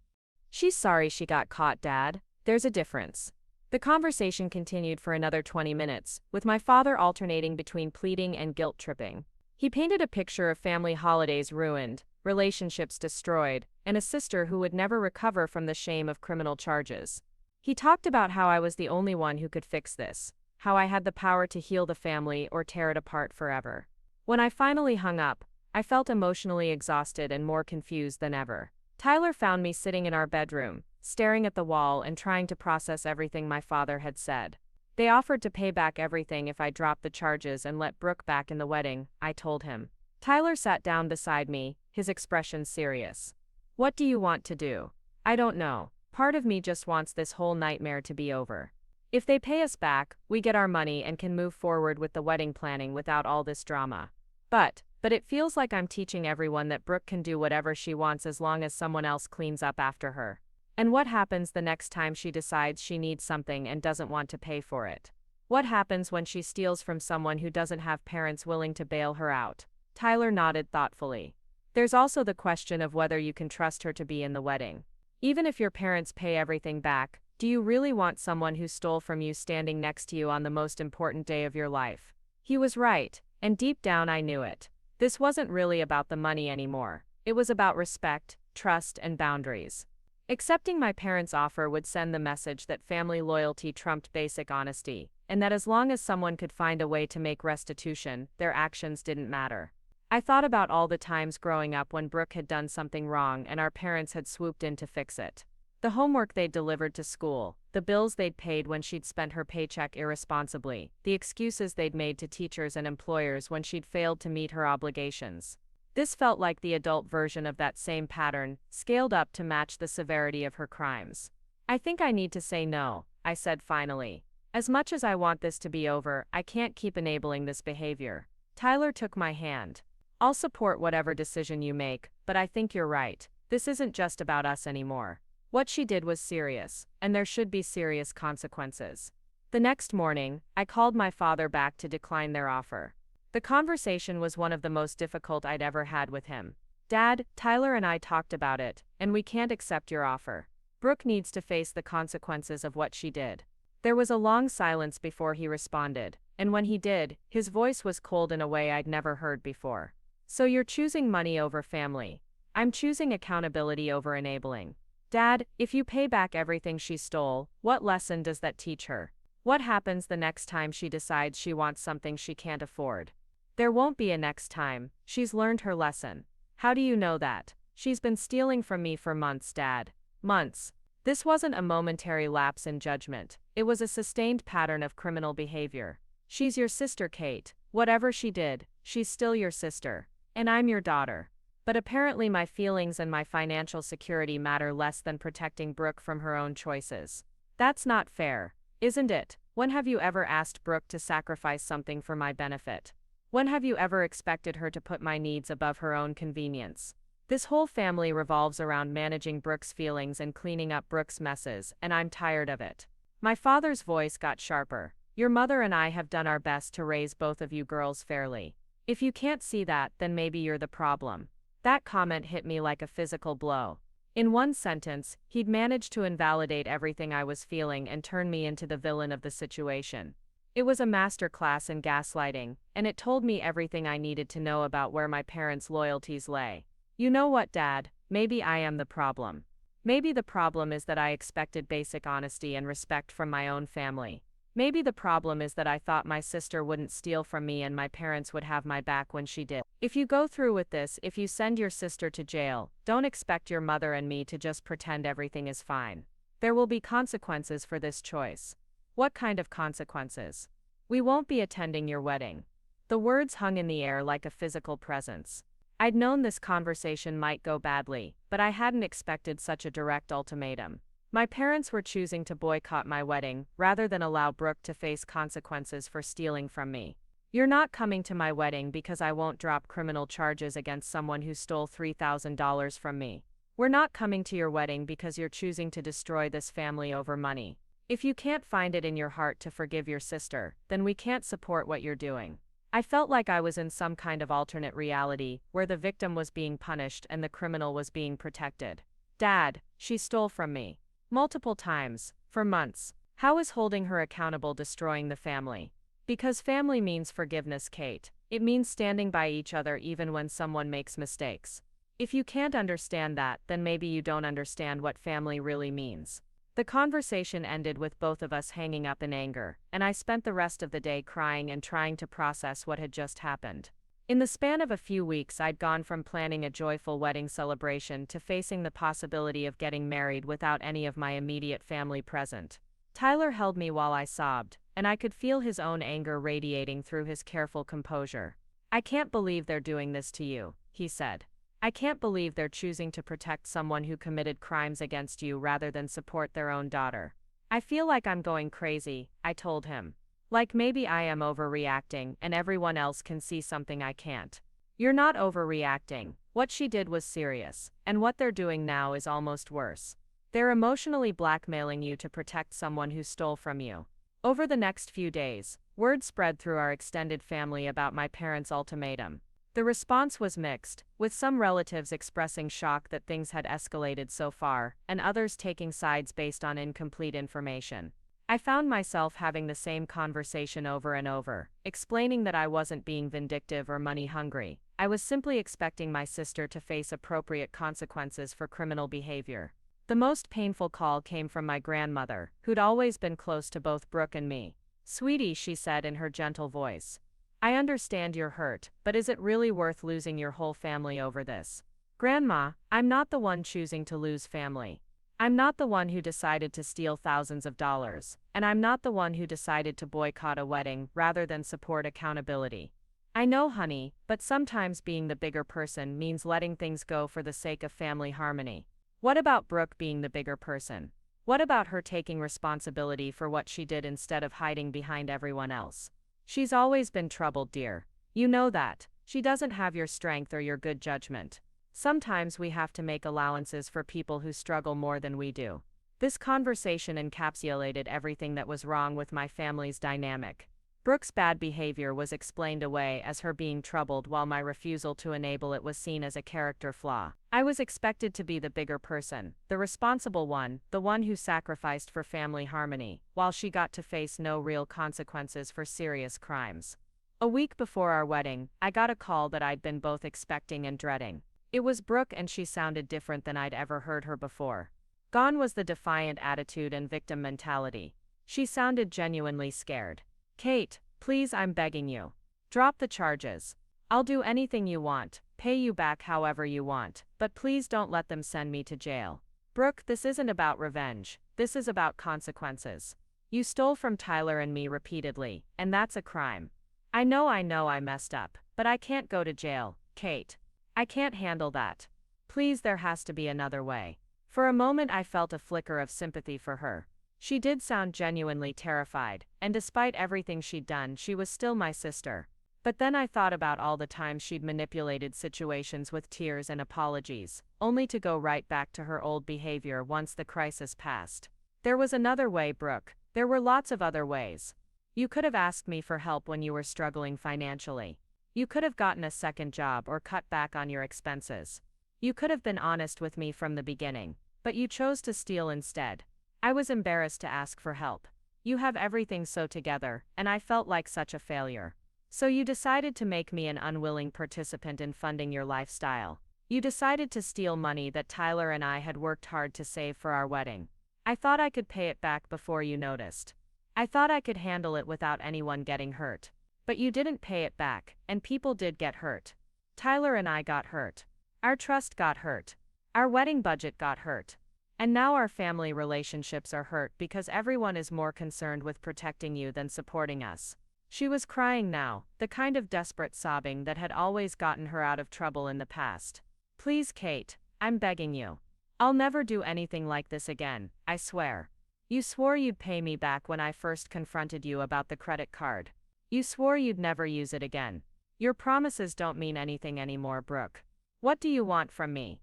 She's sorry she got caught, Dad. There's a difference. The conversation continued for another 20 minutes, with my father alternating between pleading and guilt-tripping. He painted a picture of family holidays ruined, relationships destroyed, and a sister who would never recover from the shame of criminal charges. He talked about how I was the only one who could fix this, how I had the power to heal the family or tear it apart forever. When I finally hung up, I felt emotionally exhausted and more confused than ever. Tyler found me sitting in our bedroom, staring at the wall and trying to process everything my father had said. They offered to pay back everything if I dropped the charges and let Brooke back in the wedding, I told him. Tyler sat down beside me, his expression serious. What do you want to do? I don't know. Part of me just wants this whole nightmare to be over. If they pay us back, we get our money and can move forward with the wedding planning without all this drama. But it feels like I'm teaching everyone that Brooke can do whatever she wants as long as someone else cleans up after her. And what happens the next time she decides she needs something and doesn't want to pay for it? What happens when she steals from someone who doesn't have parents willing to bail her out? Tyler nodded thoughtfully. There's also the question of whether you can trust her to be in the wedding. Even if your parents pay everything back, do you really want someone who stole from you standing next to you on the most important day of your life? He was right, and deep down I knew it. This wasn't really about the money anymore. It was about respect, trust, and boundaries. Accepting my parents' offer would send the message that family loyalty trumped basic honesty, and that as long as someone could find a way to make restitution, their actions didn't matter. I thought about all the times growing up when Brooke had done something wrong and our parents had swooped in to fix it. The homework they'd delivered to school, the bills they'd paid when she'd spent her paycheck irresponsibly, the excuses they'd made to teachers and employers when she'd failed to meet her obligations. This felt like the adult version of that same pattern, scaled up to match the severity of her crimes. I think I need to say no, I said finally. As much as I want this to be over, I can't keep enabling this behavior. Tyler took my hand. I'll support whatever decision you make, but I think you're right. This isn't just about us anymore. What she did was serious, and there should be serious consequences. The next morning, I called my father back to decline their offer. The conversation was one of the most difficult I'd ever had with him. Dad, Tyler and I talked about it, and we can't accept your offer. Brooke needs to face the consequences of what she did. There was a long silence before he responded, and when he did, his voice was cold in a way I'd never heard before. So you're choosing money over family. I'm choosing accountability over enabling. Dad, if you pay back everything she stole, what lesson does that teach her? What happens the next time she decides she wants something she can't afford? There won't be a next time. She's learned her lesson. How do you know that? She's been stealing from me for months, Dad. Months. This wasn't a momentary lapse in judgment. It was a sustained pattern of criminal behavior. She's your sister, Cate. Whatever she did, she's still your sister. And I'm your daughter. But apparently my feelings and my financial security matter less than protecting Brooke from her own choices. That's not fair, isn't it? When have you ever asked Brooke to sacrifice something for my benefit? When have you ever expected her to put my needs above her own convenience? This whole family revolves around managing Brooke's feelings and cleaning up Brooke's messes, and I'm tired of it. My father's voice got sharper. Your mother and I have done our best to raise both of you girls fairly. If you can't see that, then maybe you're the problem. That comment hit me like a physical blow. In one sentence, he'd managed to invalidate everything I was feeling and turn me into the villain of the situation. It was a masterclass in gaslighting, and it told me everything I needed to know about where my parents' loyalties lay. You know what, Dad? Maybe I am the problem. Maybe the problem is that I expected basic honesty and respect from my own family. Maybe the problem is that I thought my sister wouldn't steal from me and my parents would have my back when she did. If you go through with this, if you send your sister to jail, don't expect your mother and me to just pretend everything is fine. There will be consequences for this choice. What kind of consequences? We won't be attending your wedding. The words hung in the air like a physical presence. I'd known this conversation might go badly, but I hadn't expected such a direct ultimatum. My parents were choosing to boycott my wedding, rather than allow Brooke to face consequences for stealing from me. You're not coming to my wedding because I won't drop criminal charges against someone who stole $3,000 from me. We're not coming to your wedding because you're choosing to destroy this family over money. If you can't find it in your heart to forgive your sister, then we can't support what you're doing. I felt like I was in some kind of alternate reality, where the victim was being punished and the criminal was being protected. Dad, she stole from me. Multiple times, for months. How is holding her accountable destroying the family? Because family means forgiveness, Cate. It means standing by each other even when someone makes mistakes. If you can't understand that, then maybe you don't understand what family really means. The conversation ended with both of us hanging up in anger, and I spent the rest of the day crying and trying to process what had just happened. In the span of a few weeks, I'd gone from planning a joyful wedding celebration to facing the possibility of getting married without any of my immediate family present. Tyler held me while I sobbed, and I could feel his own anger radiating through his careful composure. I can't believe they're doing this to you, he said. I can't believe they're choosing to protect someone who committed crimes against you rather than support their own daughter. I feel like I'm going crazy, I told him. Like maybe I am overreacting and everyone else can see something I can't. You're not overreacting. What she did was serious, and what they're doing now is almost worse. They're emotionally blackmailing you to protect someone who stole from you. Over the next few days, word spread through our extended family about my parents' ultimatum. The response was mixed, with some relatives expressing shock that things had escalated so far, and others taking sides based on incomplete information. I found myself having the same conversation over and over, explaining that I wasn't being vindictive or money hungry. I was simply expecting my sister to face appropriate consequences for criminal behavior. The most painful call came from my grandmother, who'd always been close to both Brooke and me. "Sweetie," she said in her gentle voice. I understand you're hurt, but is it really worth losing your whole family over this? Grandma, I'm not the one choosing to lose family. I'm not the one who decided to steal thousands of dollars, and I'm not the one who decided to boycott a wedding rather than support accountability. I know, honey, but sometimes being the bigger person means letting things go for the sake of family harmony. What about Brooke being the bigger person? What about her taking responsibility for what she did instead of hiding behind everyone else? She's always been troubled, dear. You know that. She doesn't have your strength or your good judgment. Sometimes we have to make allowances for people who struggle more than we do. This conversation encapsulated everything that was wrong with my family's dynamic. Brooke's bad behavior was explained away as her being troubled, while my refusal to enable it was seen as a character flaw. I was expected to be the bigger person, the responsible one, the one who sacrificed for family harmony, while she got to face no real consequences for serious crimes. A week before our wedding, I got a call that I'd been both expecting and dreading. It was Brooke, and she sounded different than I'd ever heard her before. Gone was the defiant attitude and victim mentality. She sounded genuinely scared. "Cate, please, I'm begging you. Drop the charges. I'll do anything you want, pay you back however you want, but please don't let them send me to jail. Brooke, this isn't about revenge. This is about consequences. You stole from Tyler and me repeatedly, and that's a crime. I know I messed up, but I can't go to jail, Cate. I can't handle that. Please, there has to be another way." For a moment I felt a flicker of sympathy for her. She did sound genuinely terrified, and despite everything she'd done, she was still my sister. But then I thought about all the times she'd manipulated situations with tears and apologies, only to go right back to her old behavior once the crisis passed. There was another way, Brooke. There were lots of other ways. You could have asked me for help when you were struggling financially. You could have gotten a second job or cut back on your expenses. You could have been honest with me from the beginning, but you chose to steal instead. I was embarrassed to ask for help. You have everything so together, and I felt like such a failure. So you decided to make me an unwilling participant in funding your lifestyle. You decided to steal money that Tyler and I had worked hard to save for our wedding. I thought I could pay it back before you noticed. I thought I could handle it without anyone getting hurt. But you didn't pay it back, and people did get hurt. Tyler and I got hurt. Our trust got hurt. Our wedding budget got hurt. And now our family relationships are hurt because everyone is more concerned with protecting you than supporting us. She was crying now, the kind of desperate sobbing that had always gotten her out of trouble in the past. "Please, Cate, I'm begging you. I'll never do anything like this again, I swear. You swore you'd pay me back when I first confronted you about the credit card. You swore you'd never use it again. Your promises don't mean anything anymore, Brooke. What do you want from me?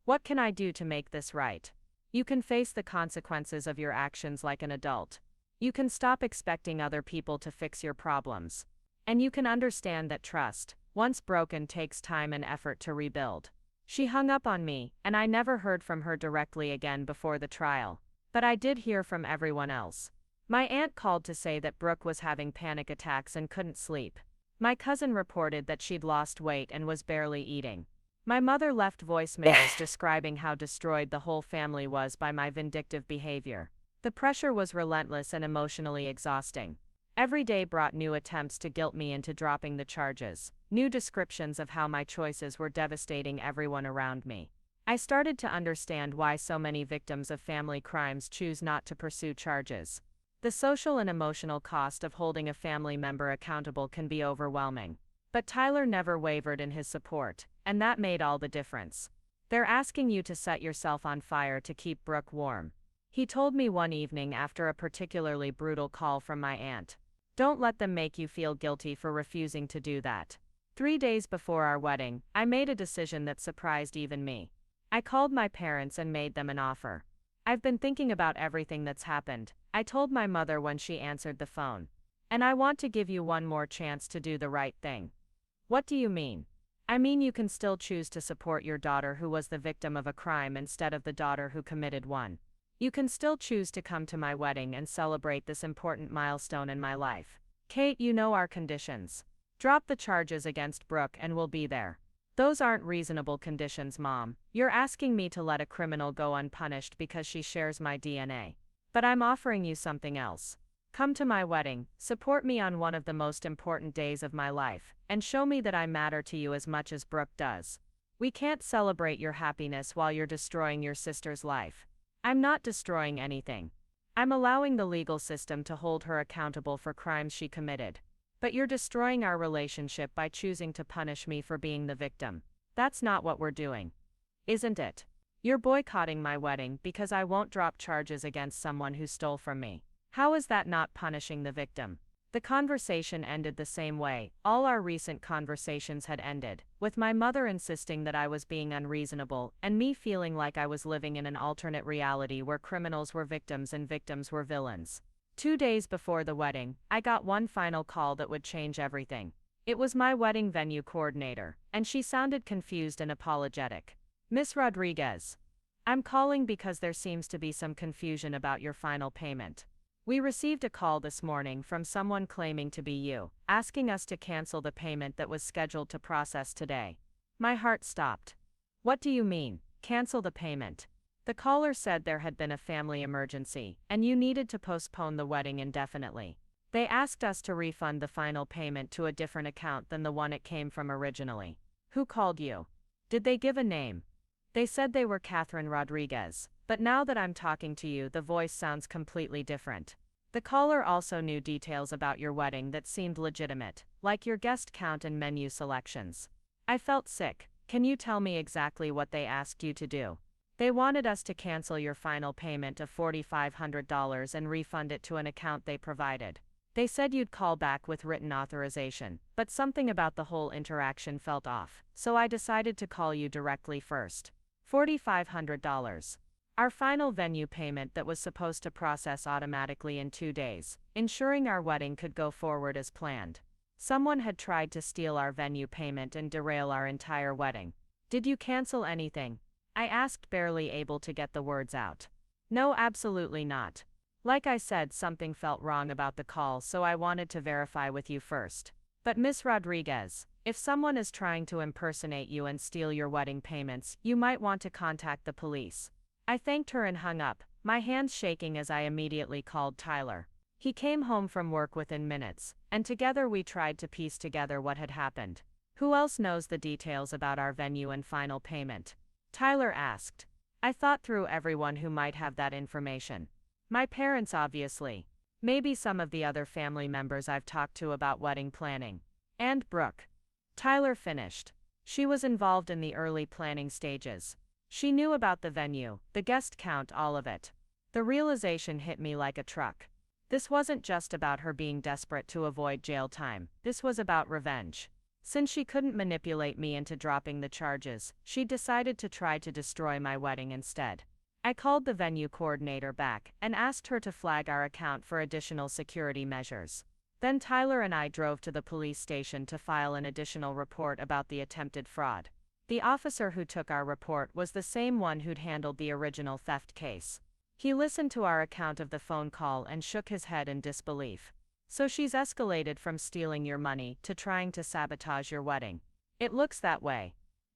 What can I do to make this right? You can face the consequences of your actions like an adult. You can stop expecting other people to fix your problems. And you can understand that trust, once broken, takes time and effort to rebuild." She hung up on me, and I never heard from her directly again before the trial. But I did hear from everyone else. My aunt called to say that Brooke was having panic attacks and couldn't sleep. My cousin reported that she'd lost weight and was barely eating. My mother left voicemails describing how destroyed the whole family was by my vindictive behavior. The pressure was relentless and emotionally exhausting. Every day brought new attempts to guilt me into dropping the charges, new descriptions of how my choices were devastating everyone around me. I started to understand why so many victims of family crimes choose not to pursue charges. The social and emotional cost of holding a family member accountable can be overwhelming. But Tyler never wavered in his support, and that made all the difference. "They're asking you to set yourself on fire to keep Brooke warm," he told me one evening after a particularly brutal call from my aunt. "Don't let them make you feel guilty for refusing to do that." 3 days before our wedding, I made a decision that surprised even me. I called my parents and made them an offer. "I've been thinking about everything that's happened," I told my mother when she answered the phone. "And I want to give you one more chance to do the right thing." "What do you mean?" "I mean, you can still choose to support your daughter who was the victim of a crime instead of the daughter who committed one. You can still choose to come to my wedding and celebrate this important milestone in my life. Cate, you know our conditions. Drop the charges against Brooke and we'll be there." "Those aren't reasonable conditions, Mom. You're asking me to let a criminal go unpunished because she shares my DNA. But I'm offering you something else. Come to my wedding, support me on one of the most important days of my life, and show me that I matter to you as much as Brooke does. We can't celebrate your happiness while you're destroying your sister's life. I'm not destroying anything. I'm allowing the legal system to hold her accountable for crimes she committed. But you're destroying our relationship by choosing to punish me for being the victim. That's not what we're doing. Isn't it? You're boycotting my wedding because I won't drop charges against someone who stole from me. How is that not punishing the victim? The conversation ended the same way all our recent conversations had ended, with my mother insisting that I was being unreasonable, and me feeling like I was living in an alternate reality where criminals were victims and victims were villains. 2 days before the wedding, I got one final call that would change everything. It was my wedding venue coordinator, and she sounded confused and apologetic. Miss Rodriguez, I'm calling because there seems to be some confusion about your final payment. We received a call this morning from someone claiming to be you, asking us to cancel the payment that was scheduled to process today. My heart stopped. What do you mean, cancel the payment? The caller said there had been a family emergency, and you needed to postpone the wedding indefinitely. They asked us to refund the final payment to a different account than the one it came from originally. Who called you? Did they give a name? They said they were Catherine Rodriguez, but now that I'm talking to you, the voice sounds completely different. The caller also knew details about your wedding that seemed legitimate, like your guest count and menu selections. I felt sick. Can you tell me exactly what they asked you to do? They wanted us to cancel your final payment of $4,500 and refund it to an account they provided. They said you'd call back with written authorization, but something about the whole interaction felt off, so I decided to call you directly first. $4,500. Our final venue payment that was supposed to process automatically in 2 days, ensuring our wedding could go forward as planned. Someone had tried to steal our venue payment and derail our entire wedding. Did you cancel anything? I asked, barely able to get the words out. No, absolutely not. Like I said, something felt wrong about the call, so I wanted to verify with you first. But Miss Rodriguez, if someone is trying to impersonate you and steal your wedding payments, you might want to contact the police. I thanked her and hung up, my hands shaking as I immediately called Tyler. He came home from work within minutes, and together we tried to piece together what had happened. Who else knows the details about our venue and final payment? Tyler asked. I thought through everyone who might have that information. My parents, obviously. Maybe some of the other family members I've talked to about wedding planning. And Brooke. Tyler finished. She was involved in the early planning stages. She knew about the venue, the guest count, all of it. The realization hit me like a truck. This wasn't just about her being desperate to avoid jail time, this was about revenge. Since she couldn't manipulate me into dropping the charges, she decided to try to destroy my wedding instead. I called the venue coordinator back and asked her to flag our account for additional security measures. Then Tyler and I drove to the police station to file an additional report about the attempted fraud. The officer who took our report was the same one who'd handled the original theft case. He listened to our account of the phone call and shook his head in disbelief. So she's escalated from stealing your money to trying to sabotage your wedding. It looks that way.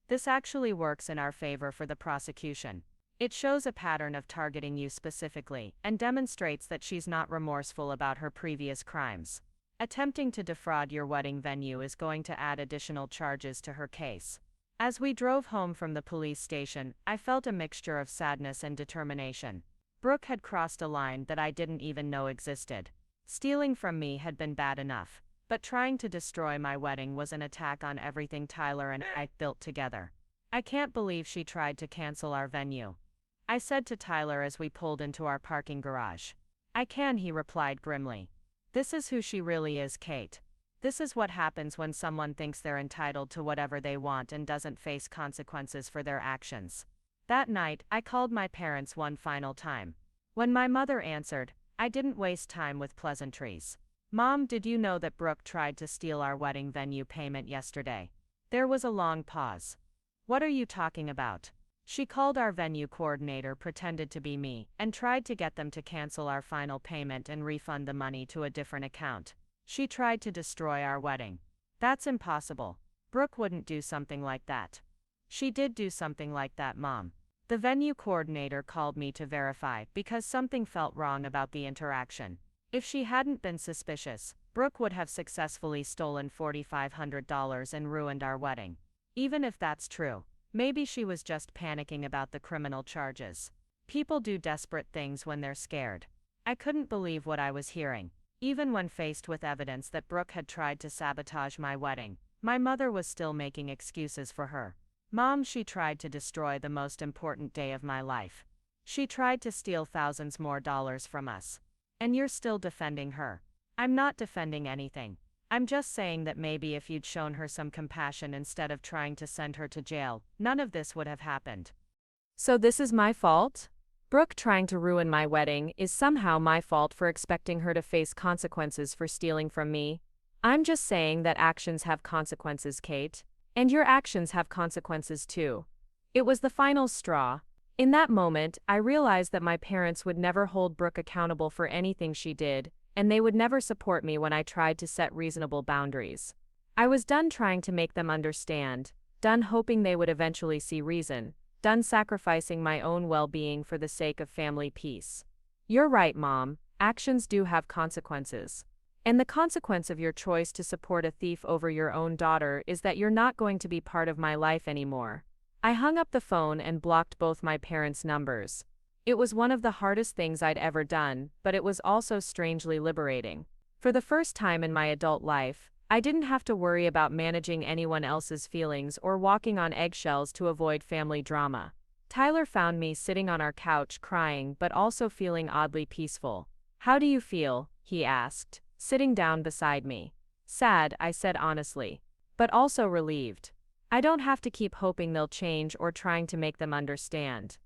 This actually works in our favor for the prosecution. It shows a pattern of targeting you specifically and demonstrates that she's not remorseful about her previous crimes. Attempting to defraud your wedding venue is going to add additional charges to her case. As we drove home from the police station, I felt a mixture of sadness and determination. Brooke had crossed a line that I didn't even know existed. Stealing from me had been bad enough, but trying to destroy my wedding was an attack on everything Tyler and I built together. I can't believe she tried to cancel our venue. I said to Tyler as we pulled into our parking garage. I can, he replied grimly. This is who she really is, Cate. This is what happens when someone thinks they're entitled to whatever they want and doesn't face consequences for their actions. That night, I called my parents one final time. When my mother answered, I didn't waste time with pleasantries. Mom, did you know that Brooke tried to steal our wedding venue payment yesterday? There was a long pause. What are you talking about? She called our venue coordinator, pretended to be me, and tried to get them to cancel our final payment and refund the money to a different account. She tried to destroy our wedding. That's impossible. Brooke wouldn't do something like that. She did do something like that, Mom. The venue coordinator called me to verify because something felt wrong about the interaction. If she hadn't been suspicious, Brooke would have successfully stolen $4,500 and ruined our wedding. Even if that's true, maybe she was just panicking about the criminal charges. People do desperate things when they're scared. I couldn't believe what I was hearing. Even when faced with evidence that Brooke had tried to sabotage my wedding, my mother was still making excuses for her. Mom, she tried to destroy the most important day of my life. She tried to steal thousands more dollars from us. And you're still defending her. I'm not defending anything. I'm just saying that maybe if you'd shown her some compassion instead of trying to send her to jail, none of this would have happened. So this is my fault? Brooke trying to ruin my wedding is somehow my fault for expecting her to face consequences for stealing from me? I'm just saying that actions have consequences, Cate. And your actions have consequences too. It was the final straw. In that moment, I realized that my parents would never hold Brooke accountable for anything she did, and they would never support me when I tried to set reasonable boundaries. I was done trying to make them understand, done hoping they would eventually see reason, done sacrificing my own well-being for the sake of family peace. You're right, Mom. Actions do have consequences. And the consequence of your choice to support a thief over your own daughter is that you're not going to be part of my life anymore. I hung up the phone and blocked both my parents' numbers. It was one of the hardest things I'd ever done, but it was also strangely liberating. For the first time in my adult life, I didn't have to worry about managing anyone else's feelings or walking on eggshells to avoid family drama. Tyler found me sitting on our couch crying but also feeling oddly peaceful. "How do you feel?" he asked, sitting down beside me. "Sad," I said honestly, but also relieved. I don't have to keep hoping they'll change or trying to make them understand.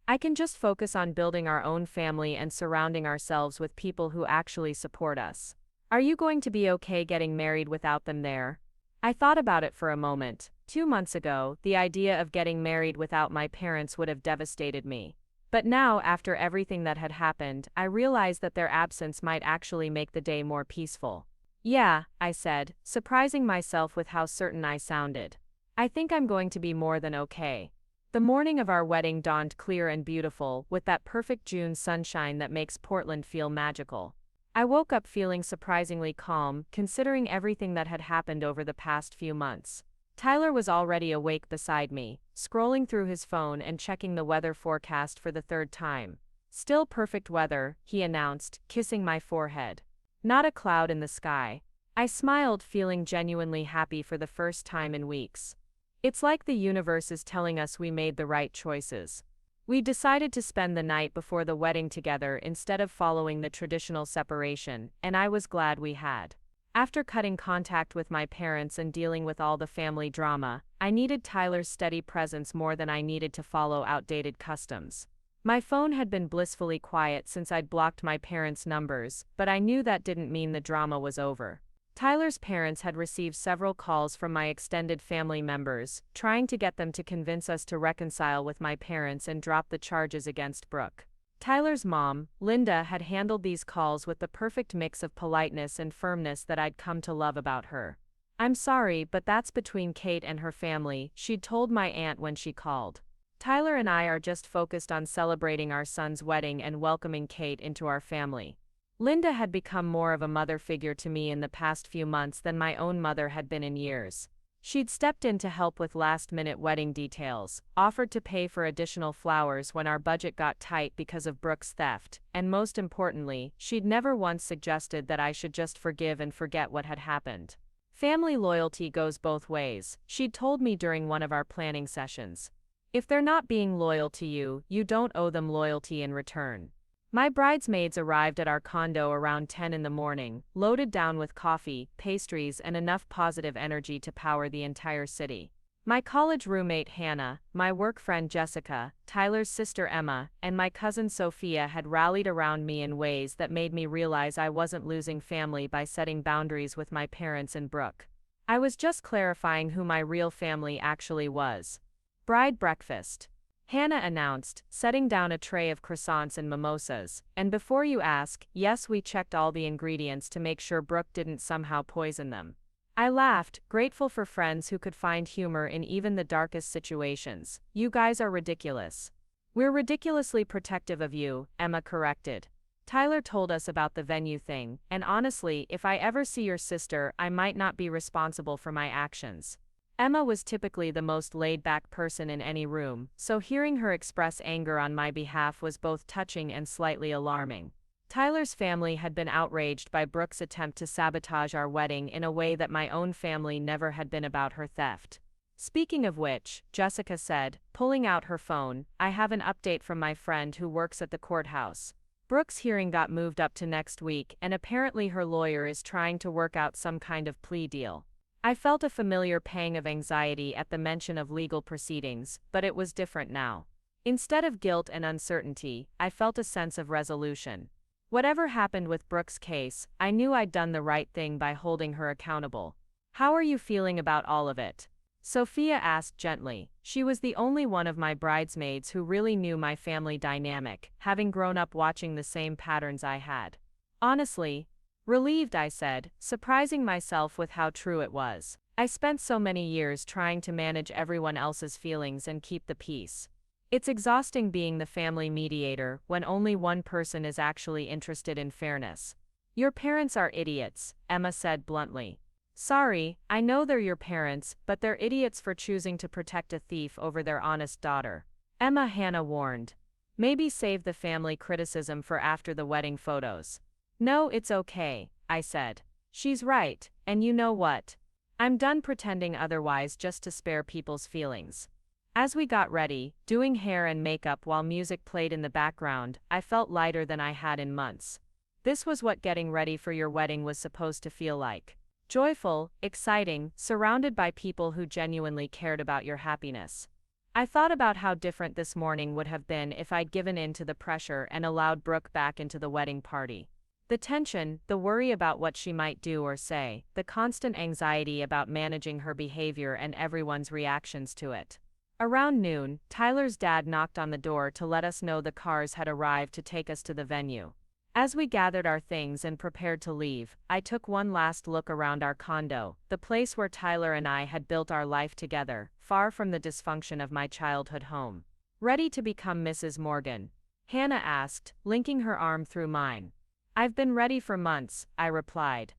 I can just focus on building our own family and surrounding ourselves with people who actually support us. Are you going to be okay getting married without them there? I thought about it for a moment. 2 months ago, the idea of getting married without my parents would have devastated me. But now, after everything that had happened, I realized that their absence might actually make the day more peaceful. "Yeah," I said, surprising myself with how certain I sounded. "I think I'm going to be more than okay." The morning of our wedding dawned clear and beautiful, with that perfect June sunshine that makes Portland feel magical. I woke up feeling surprisingly calm, considering everything that had happened over the past few months. Tyler was already awake beside me, scrolling through his phone and checking the weather forecast for the third time. "Still perfect weather," he announced, kissing my forehead. "Not a cloud in the sky." I smiled, feeling genuinely happy for the first time in weeks. It's like the universe is telling us we made the right choices. We decided to spend the night before the wedding together instead of following the traditional separation, and I was glad we had. After cutting contact with my parents and dealing with all the family drama, I needed Tyler's steady presence more than I needed to follow outdated customs. My phone had been blissfully quiet since I'd blocked my parents' numbers, but I knew that didn't mean the drama was over. Tyler's parents had received several calls from my extended family members, trying to get them to convince us to reconcile with my parents and drop the charges against Brooke. Tyler's mom, Linda, had handled these calls with the perfect mix of politeness and firmness that I'd come to love about her. "I'm sorry, but that's between Cate and her family," she'd told my aunt when she called. "Tyler and I are just focused on celebrating our son's wedding and welcoming Cate into our family." Linda had become more of a mother figure to me in the past few months than my own mother had been in years. She'd stepped in to help with last-minute wedding details, offered to pay for additional flowers when our budget got tight because of Brooke's theft, and most importantly, she'd never once suggested that I should just forgive and forget what had happened. "Family loyalty goes both ways," she'd told me during one of our planning sessions. "If they're not being loyal to you, you don't owe them loyalty in return." My bridesmaids arrived at our condo around 10 in the morning, loaded down with coffee, pastries, and enough positive energy to power the entire city. My college roommate Hannah, my work friend Jessica, Tyler's sister Emma, and my cousin Sophia had rallied around me in ways that made me realize I wasn't losing family by setting boundaries with my parents and Brooke. I was just clarifying who my real family actually was. "Bride breakfast," Hannah announced, setting down a tray of croissants and mimosas. "And before you ask, yes, we checked all the ingredients to make sure Brooke didn't somehow poison them." I laughed, grateful for friends who could find humor in even the darkest situations. "You guys are ridiculous." "We're ridiculously protective of you," Emma corrected. Tyler told us about the venue thing, and honestly, if I ever see your sister, I might not be responsible for my actions. Emma was typically the most laid-back person in any room, so hearing her express anger on my behalf was both touching and slightly alarming. Tyler's family had been outraged by Brooke's attempt to sabotage our wedding in a way that my own family never had been about her theft. Speaking of which, Jessica said, pulling out her phone, I have an update from my friend who works at the courthouse. Brooke's hearing got moved up to next week, and apparently her lawyer is trying to work out some kind of plea deal. I felt a familiar pang of anxiety at the mention of legal proceedings, but it was different now. Instead of guilt and uncertainty, I felt a sense of resolution. Whatever happened with Brooke's case, I knew I'd done the right thing by holding her accountable. How are you feeling about all of it? Sophia asked gently. She was the only one of my bridesmaids who really knew my family dynamic, having grown up watching the same patterns I had. Honestly, relieved, I said, surprising myself with how true it was. I spent so many years trying to manage everyone else's feelings and keep the peace. It's exhausting being the family mediator when only one person is actually interested in fairness. Your parents are idiots, Emma said bluntly. Sorry, I know they're your parents, but they're idiots for choosing to protect a thief over their honest daughter. Hannah warned. Maybe save the family criticism for after the wedding photos. No, it's okay, I said. She's right, and you know what? I'm done pretending otherwise just to spare people's feelings. As we got ready, doing hair and makeup while music played in the background, I felt lighter than I had in months. This was what getting ready for your wedding was supposed to feel like. Joyful, exciting, surrounded by people who genuinely cared about your happiness. I thought about how different this morning would have been if I'd given in to the pressure and allowed Brooke back into the wedding party. The tension, the worry about what she might do or say, the constant anxiety about managing her behavior and everyone's reactions to it. Around noon, Tyler's dad knocked on the door to let us know the cars had arrived to take us to the venue. As we gathered our things and prepared to leave, I took one last look around our condo, the place where Tyler and I had built our life together, far from the dysfunction of my childhood home. Ready to become Mrs. Morgan? Hannah asked, linking her arm through mine. I've been ready for months, I replied.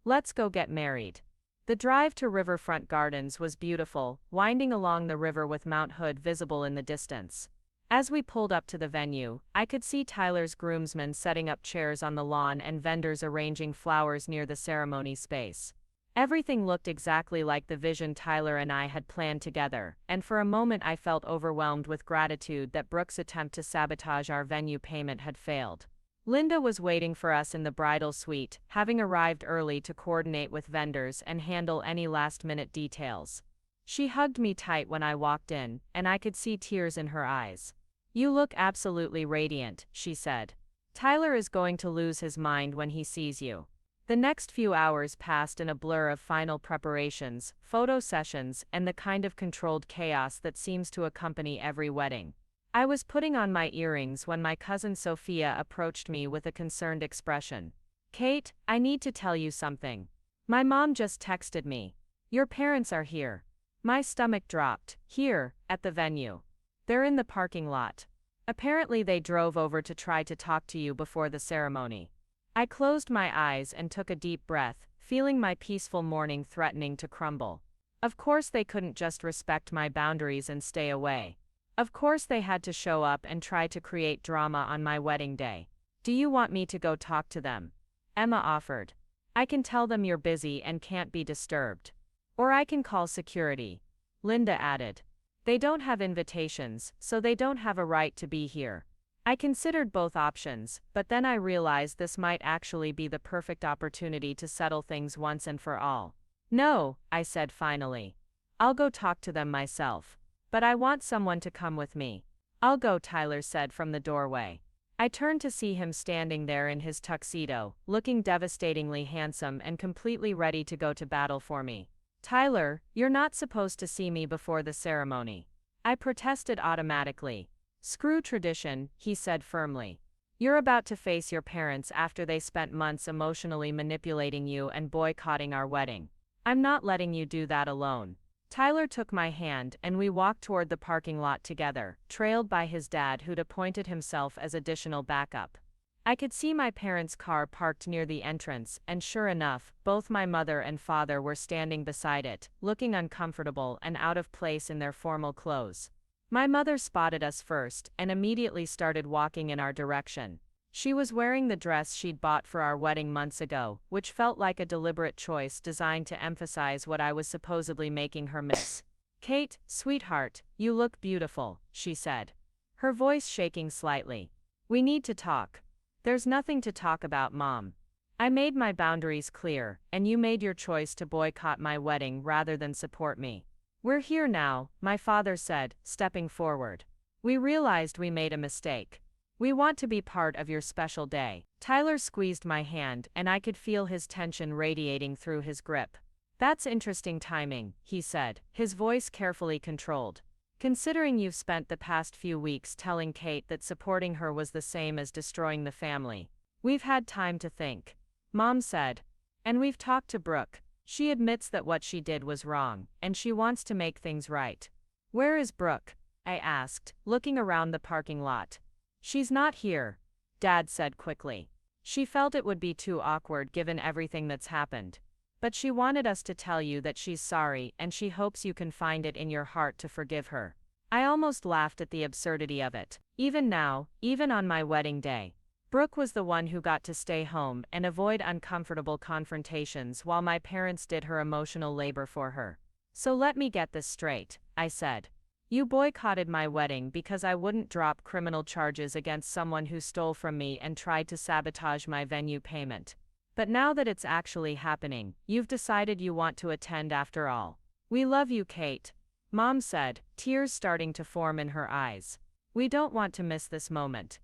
Let's go get married. The drive to Riverfront Gardens was beautiful, winding along the river with Mount Hood visible in the distance. As we pulled up to the venue, I could see Tyler's groomsmen setting up chairs on the lawn and vendors arranging flowers near the ceremony space. Everything looked exactly like the vision Tyler and I had planned together, and for a moment I felt overwhelmed with gratitude that Brooke's attempt to sabotage our venue payment had failed. Linda was waiting for us in the bridal suite, having arrived early to coordinate with vendors and handle any last-minute details. She hugged me tight when I walked in, and I could see tears in her eyes. You look absolutely radiant, she said. Tyler is going to lose his mind when he sees you. The next few hours passed in a blur of final preparations, photo sessions, and the kind of controlled chaos that seems to accompany every wedding. I was putting on my earrings when my cousin Sophia approached me with a concerned expression. Cate, I need to tell you something. My mom just texted me. Your parents are here. My stomach dropped. Here, at the venue. They're in the parking lot. Apparently they drove over to try to talk to you before the ceremony. I closed my eyes and took a deep breath, feeling my peaceful morning threatening to crumble. Of course they couldn't just respect my boundaries and stay away. Of course they had to show up and try to create drama on my wedding day. Do you want me to go talk to them? Emma offered. I can tell them you're busy and can't be disturbed. Or I can call security. Linda added. They don't have invitations, so they don't have a right to be here. I considered both options, but then I realized this might actually be the perfect opportunity to settle things once and for all. No, I said finally. I'll go talk to them myself. But I want someone to come with me. I'll go, Tyler said from the doorway. I turned to see him standing there in his tuxedo, looking devastatingly handsome and completely ready to go to battle for me. Tyler, you're not supposed to see me before the ceremony. I protested automatically. Screw tradition, he said firmly. You're about to face your parents after they spent months emotionally manipulating you and boycotting our wedding. I'm not letting you do that alone. Tyler took my hand and we walked toward the parking lot together, trailed by his dad who'd appointed himself as additional backup. I could see my parents' car parked near the entrance, and sure enough, both my mother and father were standing beside it, looking uncomfortable and out of place in their formal clothes. My mother spotted us first and immediately started walking in our direction. She was wearing the dress she'd bought for our wedding months ago, which felt like a deliberate choice designed to emphasize what I was supposedly making her miss. "Cate, sweetheart, you look beautiful," she said, her voice shaking slightly. "We need to talk." "There's nothing to talk about, Mom. I made my boundaries clear, and you made your choice to boycott my wedding rather than support me. We're here now," my father said, stepping forward. "We realized we made a mistake. We want to be part of your special day." Tyler squeezed my hand, and I could feel his tension radiating through his grip. "That's interesting timing," he said, his voice carefully controlled. "Considering you've spent the past few weeks telling Cate that supporting her was the same as destroying the family. We've had time to think," Mom said. "And we've talked to Brooke. She admits that what she did was wrong, and she wants to make things right." "Where is Brooke?" I asked, looking around the parking lot. "She's not here," Dad said quickly. "She felt it would be too awkward given everything that's happened. But she wanted us to tell you that she's sorry and she hopes you can find it in your heart to forgive her." I almost laughed at the absurdity of it. Even now, even on my wedding day, Brooke was the one who got to stay home and avoid uncomfortable confrontations while my parents did her emotional labor for her. "So let me get this straight," I said. "You boycotted my wedding because I wouldn't drop criminal charges against someone who stole from me and tried to sabotage my venue payment. But now that it's actually happening, you've decided you want to attend after all. We love you, Cate," Mom said, tears starting to form in her eyes. "We don't want to miss this moment."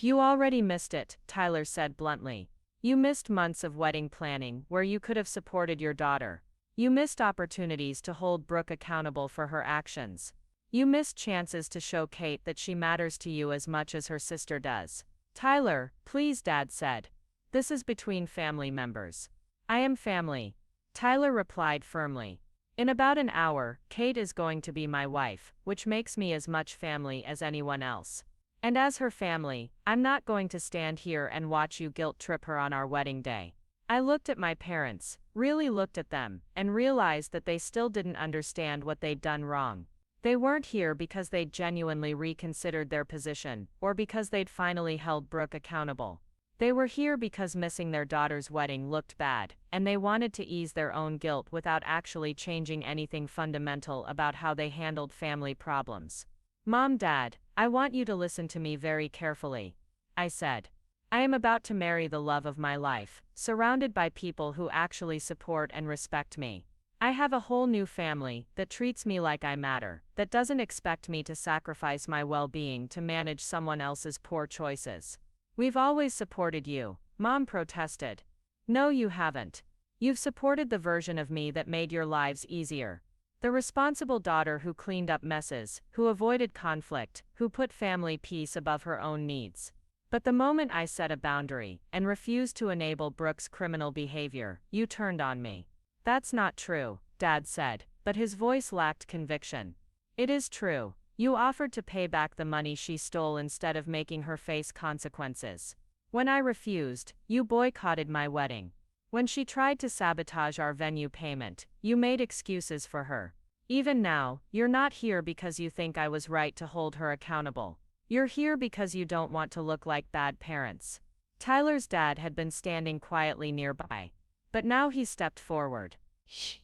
"You already missed it," Tyler said bluntly. "You missed months of wedding planning where you could have supported your daughter. You missed opportunities to hold Brooke accountable for her actions. You missed chances to show Cate that she matters to you as much as her sister does." "Tyler, please," Dad said. "This is between family members." "I am family," Tyler replied firmly. "In about an hour, Cate is going to be my wife, which makes me as much family as anyone else. And as her family, I'm not going to stand here and watch you guilt trip her on our wedding day." I looked at my parents, really looked at them, and realized that they still didn't understand what they'd done wrong. They weren't here because they'd genuinely reconsidered their position, or because they'd finally held Brooke accountable. They were here because missing their daughter's wedding looked bad, and they wanted to ease their own guilt without actually changing anything fundamental about how they handled family problems. "Mom, Dad, I want you to listen to me very carefully," I said. "I am about to marry the love of my life, surrounded by people who actually support and respect me. I have a whole new family that treats me like I matter, that doesn't expect me to sacrifice my well-being to manage someone else's poor choices." "We've always supported you," Mom protested. "No, you haven't. You've supported the version of me that made your lives easier. The responsible daughter who cleaned up messes, who avoided conflict, who put family peace above her own needs. But the moment I set a boundary and refused to enable Brooke's criminal behavior, you turned on me." "That's not true," Dad said, but his voice lacked conviction. "It is true. You offered to pay back the money she stole instead of making her face consequences. When I refused, you boycotted my wedding. When she tried to sabotage our venue payment, you made excuses for her. Even now, you're not here because you think I was right to hold her accountable. You're here because you don't want to look like bad parents." Tyler's dad had been standing quietly nearby, but now he stepped forward.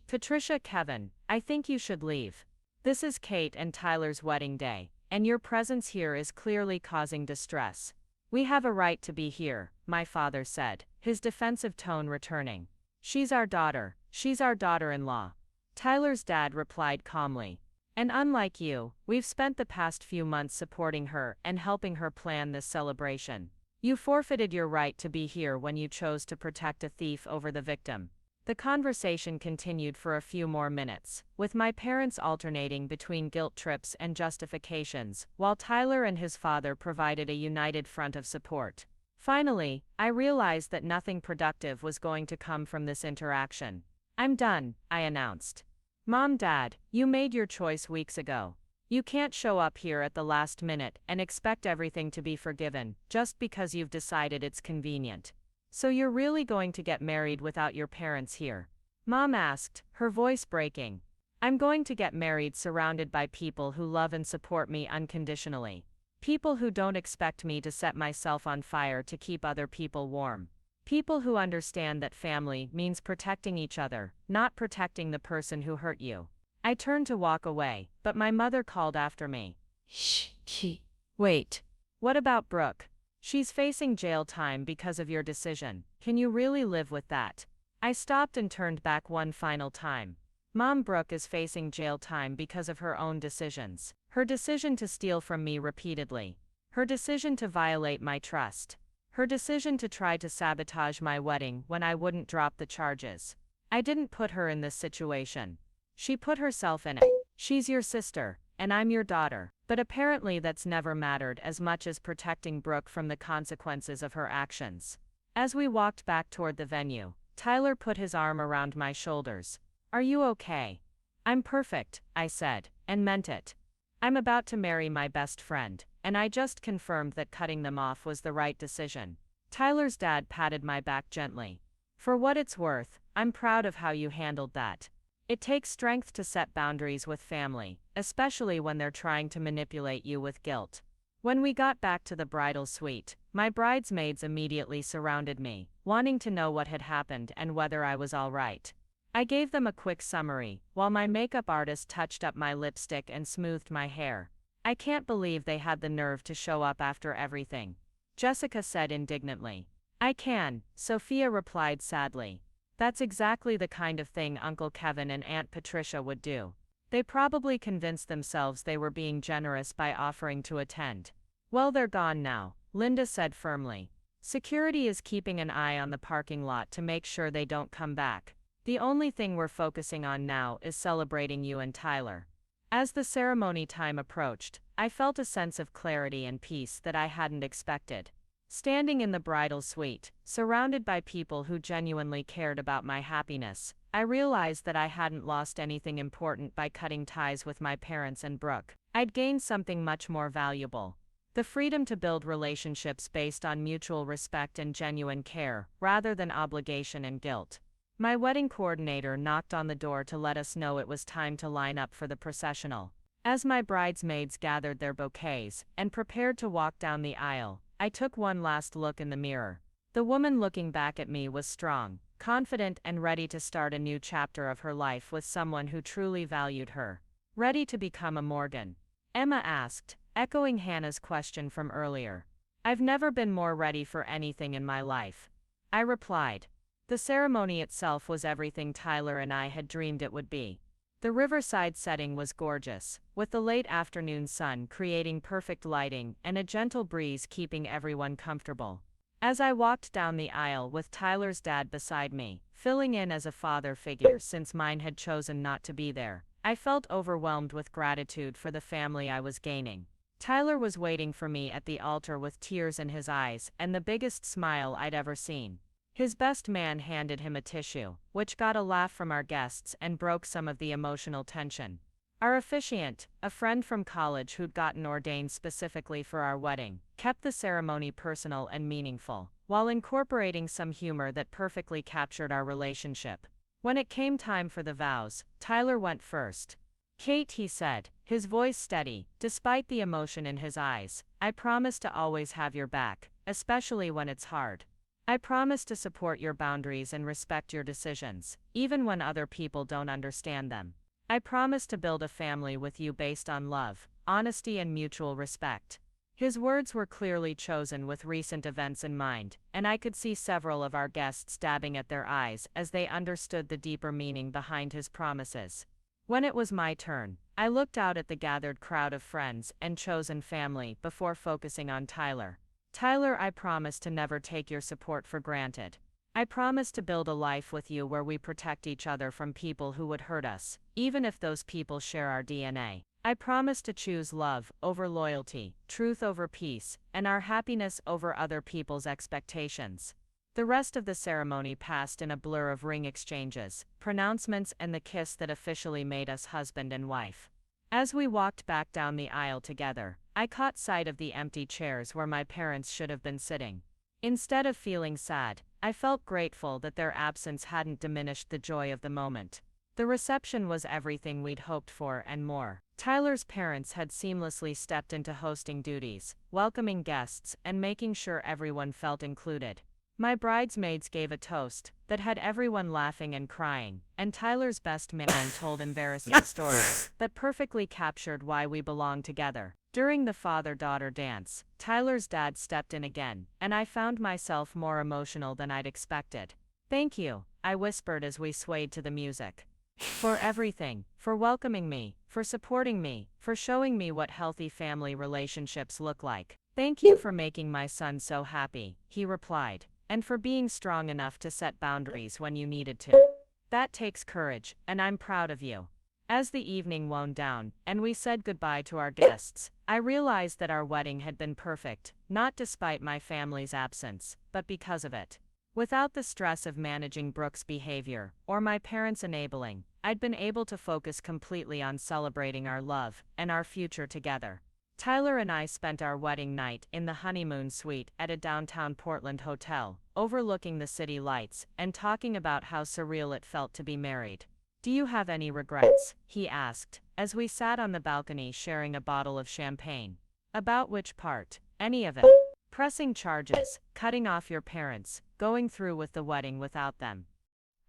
"Patricia, Kevin, I think you should leave. This is Cate and Tyler's wedding day, and your presence here is clearly causing distress. We have a right to be here," my father said, his defensive tone returning. "She's our daughter. She's our daughter-in-law." Tyler's dad replied calmly. "And unlike you, we've spent the past few months supporting her and helping her plan this celebration. You forfeited your right to be here when you chose to protect a thief over the victim." The conversation continued for a few more minutes, with my parents alternating between guilt trips and justifications, while Tyler and his father provided a united front of support. Finally, I realized that nothing productive was going to come from this interaction. "I'm done," I announced. "Mom, Dad, you made your choice weeks ago. You can't show up here at the last minute and expect everything to be forgiven just because you've decided it's convenient. So you're really going to get married without your parents here? Mom asked, her voice breaking. I'm going to get married surrounded by people who love and support me unconditionally. People who don't expect me to set myself on fire to keep other people warm. People who understand that family means protecting each other, not protecting the person who hurt you. I turned to walk away, but my mother called after me. Shh, Kate. Wait. What about Brooke? She's facing jail time because of your decision. Can you really live with that? I stopped and turned back one final time. Mom, Brooke is facing jail time because of her own decisions. Her decision to steal from me repeatedly. Her decision to violate my trust. Her decision to try to sabotage my wedding when I wouldn't drop the charges. I didn't put her in this situation. She put herself in it. She's your sister, and I'm your daughter. But apparently that's never mattered as much as protecting Brooke from the consequences of her actions. As we walked back toward the venue, Tyler put his arm around my shoulders. Are you okay? I'm perfect, I said, and meant it. I'm about to marry my best friend, and I just confirmed that cutting them off was the right decision. Tyler's dad patted my back gently. For what it's worth, I'm proud of how you handled that. It takes strength to set boundaries with family, especially when they're trying to manipulate you with guilt. When we got back to the bridal suite, my bridesmaids immediately surrounded me, wanting to know what had happened and whether I was all right. I gave them a quick summary, while my makeup artist touched up my lipstick and smoothed my hair. I can't believe they had the nerve to show up after everything, Jessica said indignantly. I can, Sophia replied sadly. That's exactly the kind of thing Uncle Kevin and Aunt Patricia would do. They probably convinced themselves they were being generous by offering to attend. Well, they're gone now, Linda said firmly. Security is keeping an eye on the parking lot to make sure they don't come back. The only thing we're focusing on now is celebrating you and Tyler. As the ceremony time approached, I felt a sense of clarity and peace that I hadn't expected. Standing in the bridal suite, surrounded by people who genuinely cared about my happiness, I realized that I hadn't lost anything important by cutting ties with my parents and Brooke. I'd gained something much more valuable. The freedom to build relationships based on mutual respect and genuine care, rather than obligation and guilt. My wedding coordinator knocked on the door to let us know it was time to line up for the processional. As my bridesmaids gathered their bouquets and prepared to walk down the aisle, I took one last look in the mirror. The woman looking back at me was strong, confident, and ready to start a new chapter of her life with someone who truly valued her. Ready to become a Morgan? Emma asked, echoing Hannah's question from earlier. I've never been more ready for anything in my life, I replied. The ceremony itself was everything Tyler and I had dreamed it would be. The riverside setting was gorgeous, with the late afternoon sun creating perfect lighting and a gentle breeze keeping everyone comfortable. As I walked down the aisle with Tyler's dad beside me, filling in as a father figure since mine had chosen not to be there, I felt overwhelmed with gratitude for the family I was gaining. Tyler was waiting for me at the altar with tears in his eyes and the biggest smile I'd ever seen. His best man handed him a tissue, which got a laugh from our guests and broke some of the emotional tension. Our officiant, a friend from college who'd gotten ordained specifically for our wedding, kept the ceremony personal and meaningful, while incorporating some humor that perfectly captured our relationship. When it came time for the vows, Tyler went first. Cate, he said, his voice steady, despite the emotion in his eyes, I promise to always have your back, especially when it's hard. I promise to support your boundaries and respect your decisions, even when other people don't understand them. I promise to build a family with you based on love, honesty, and mutual respect. His words were clearly chosen with recent events in mind, and I could see several of our guests dabbing at their eyes as they understood the deeper meaning behind his promises. When it was my turn, I looked out at the gathered crowd of friends and chosen family before focusing on Tyler. Tyler, I promise to never take your support for granted. I promise to build a life with you where we protect each other from people who would hurt us, even if those people share our DNA. I promise to choose love over loyalty, truth over peace, and our happiness over other people's expectations. The rest of the ceremony passed in a blur of ring exchanges, pronouncements, and the kiss that officially made us husband and wife. As we walked back down the aisle together, I caught sight of the empty chairs where my parents should have been sitting. Instead of feeling sad, I felt grateful that their absence hadn't diminished the joy of the moment. The reception was everything we'd hoped for and more. Tyler's parents had seamlessly stepped into hosting duties, welcoming guests and making sure everyone felt included. My bridesmaids gave a toast that had everyone laughing and crying, and Tyler's best man told embarrassing stories that perfectly captured why we belong together. During the father-daughter dance, Tyler's dad stepped in again, and I found myself more emotional than I'd expected. "Thank you," I whispered as we swayed to the music. "For everything, for welcoming me, for supporting me, for showing me what healthy family relationships look like. Thank you for making my son so happy," he replied, "and for being strong enough to set boundaries when you needed to. That takes courage, and I'm proud of you." As the evening wound down, and we said goodbye to our guests, I realized that our wedding had been perfect, not despite my family's absence, but because of it. Without the stress of managing Brooke's behavior, or my parents' enabling, I'd been able to focus completely on celebrating our love and our future together. Tyler and I spent our wedding night in the honeymoon suite at a downtown Portland hotel, overlooking the city lights and talking about how surreal it felt to be married. "Do you have any regrets?" he asked, as we sat on the balcony sharing a bottle of champagne. "About which part?" "Any of it. Pressing charges, cutting off your parents, going through with the wedding without them."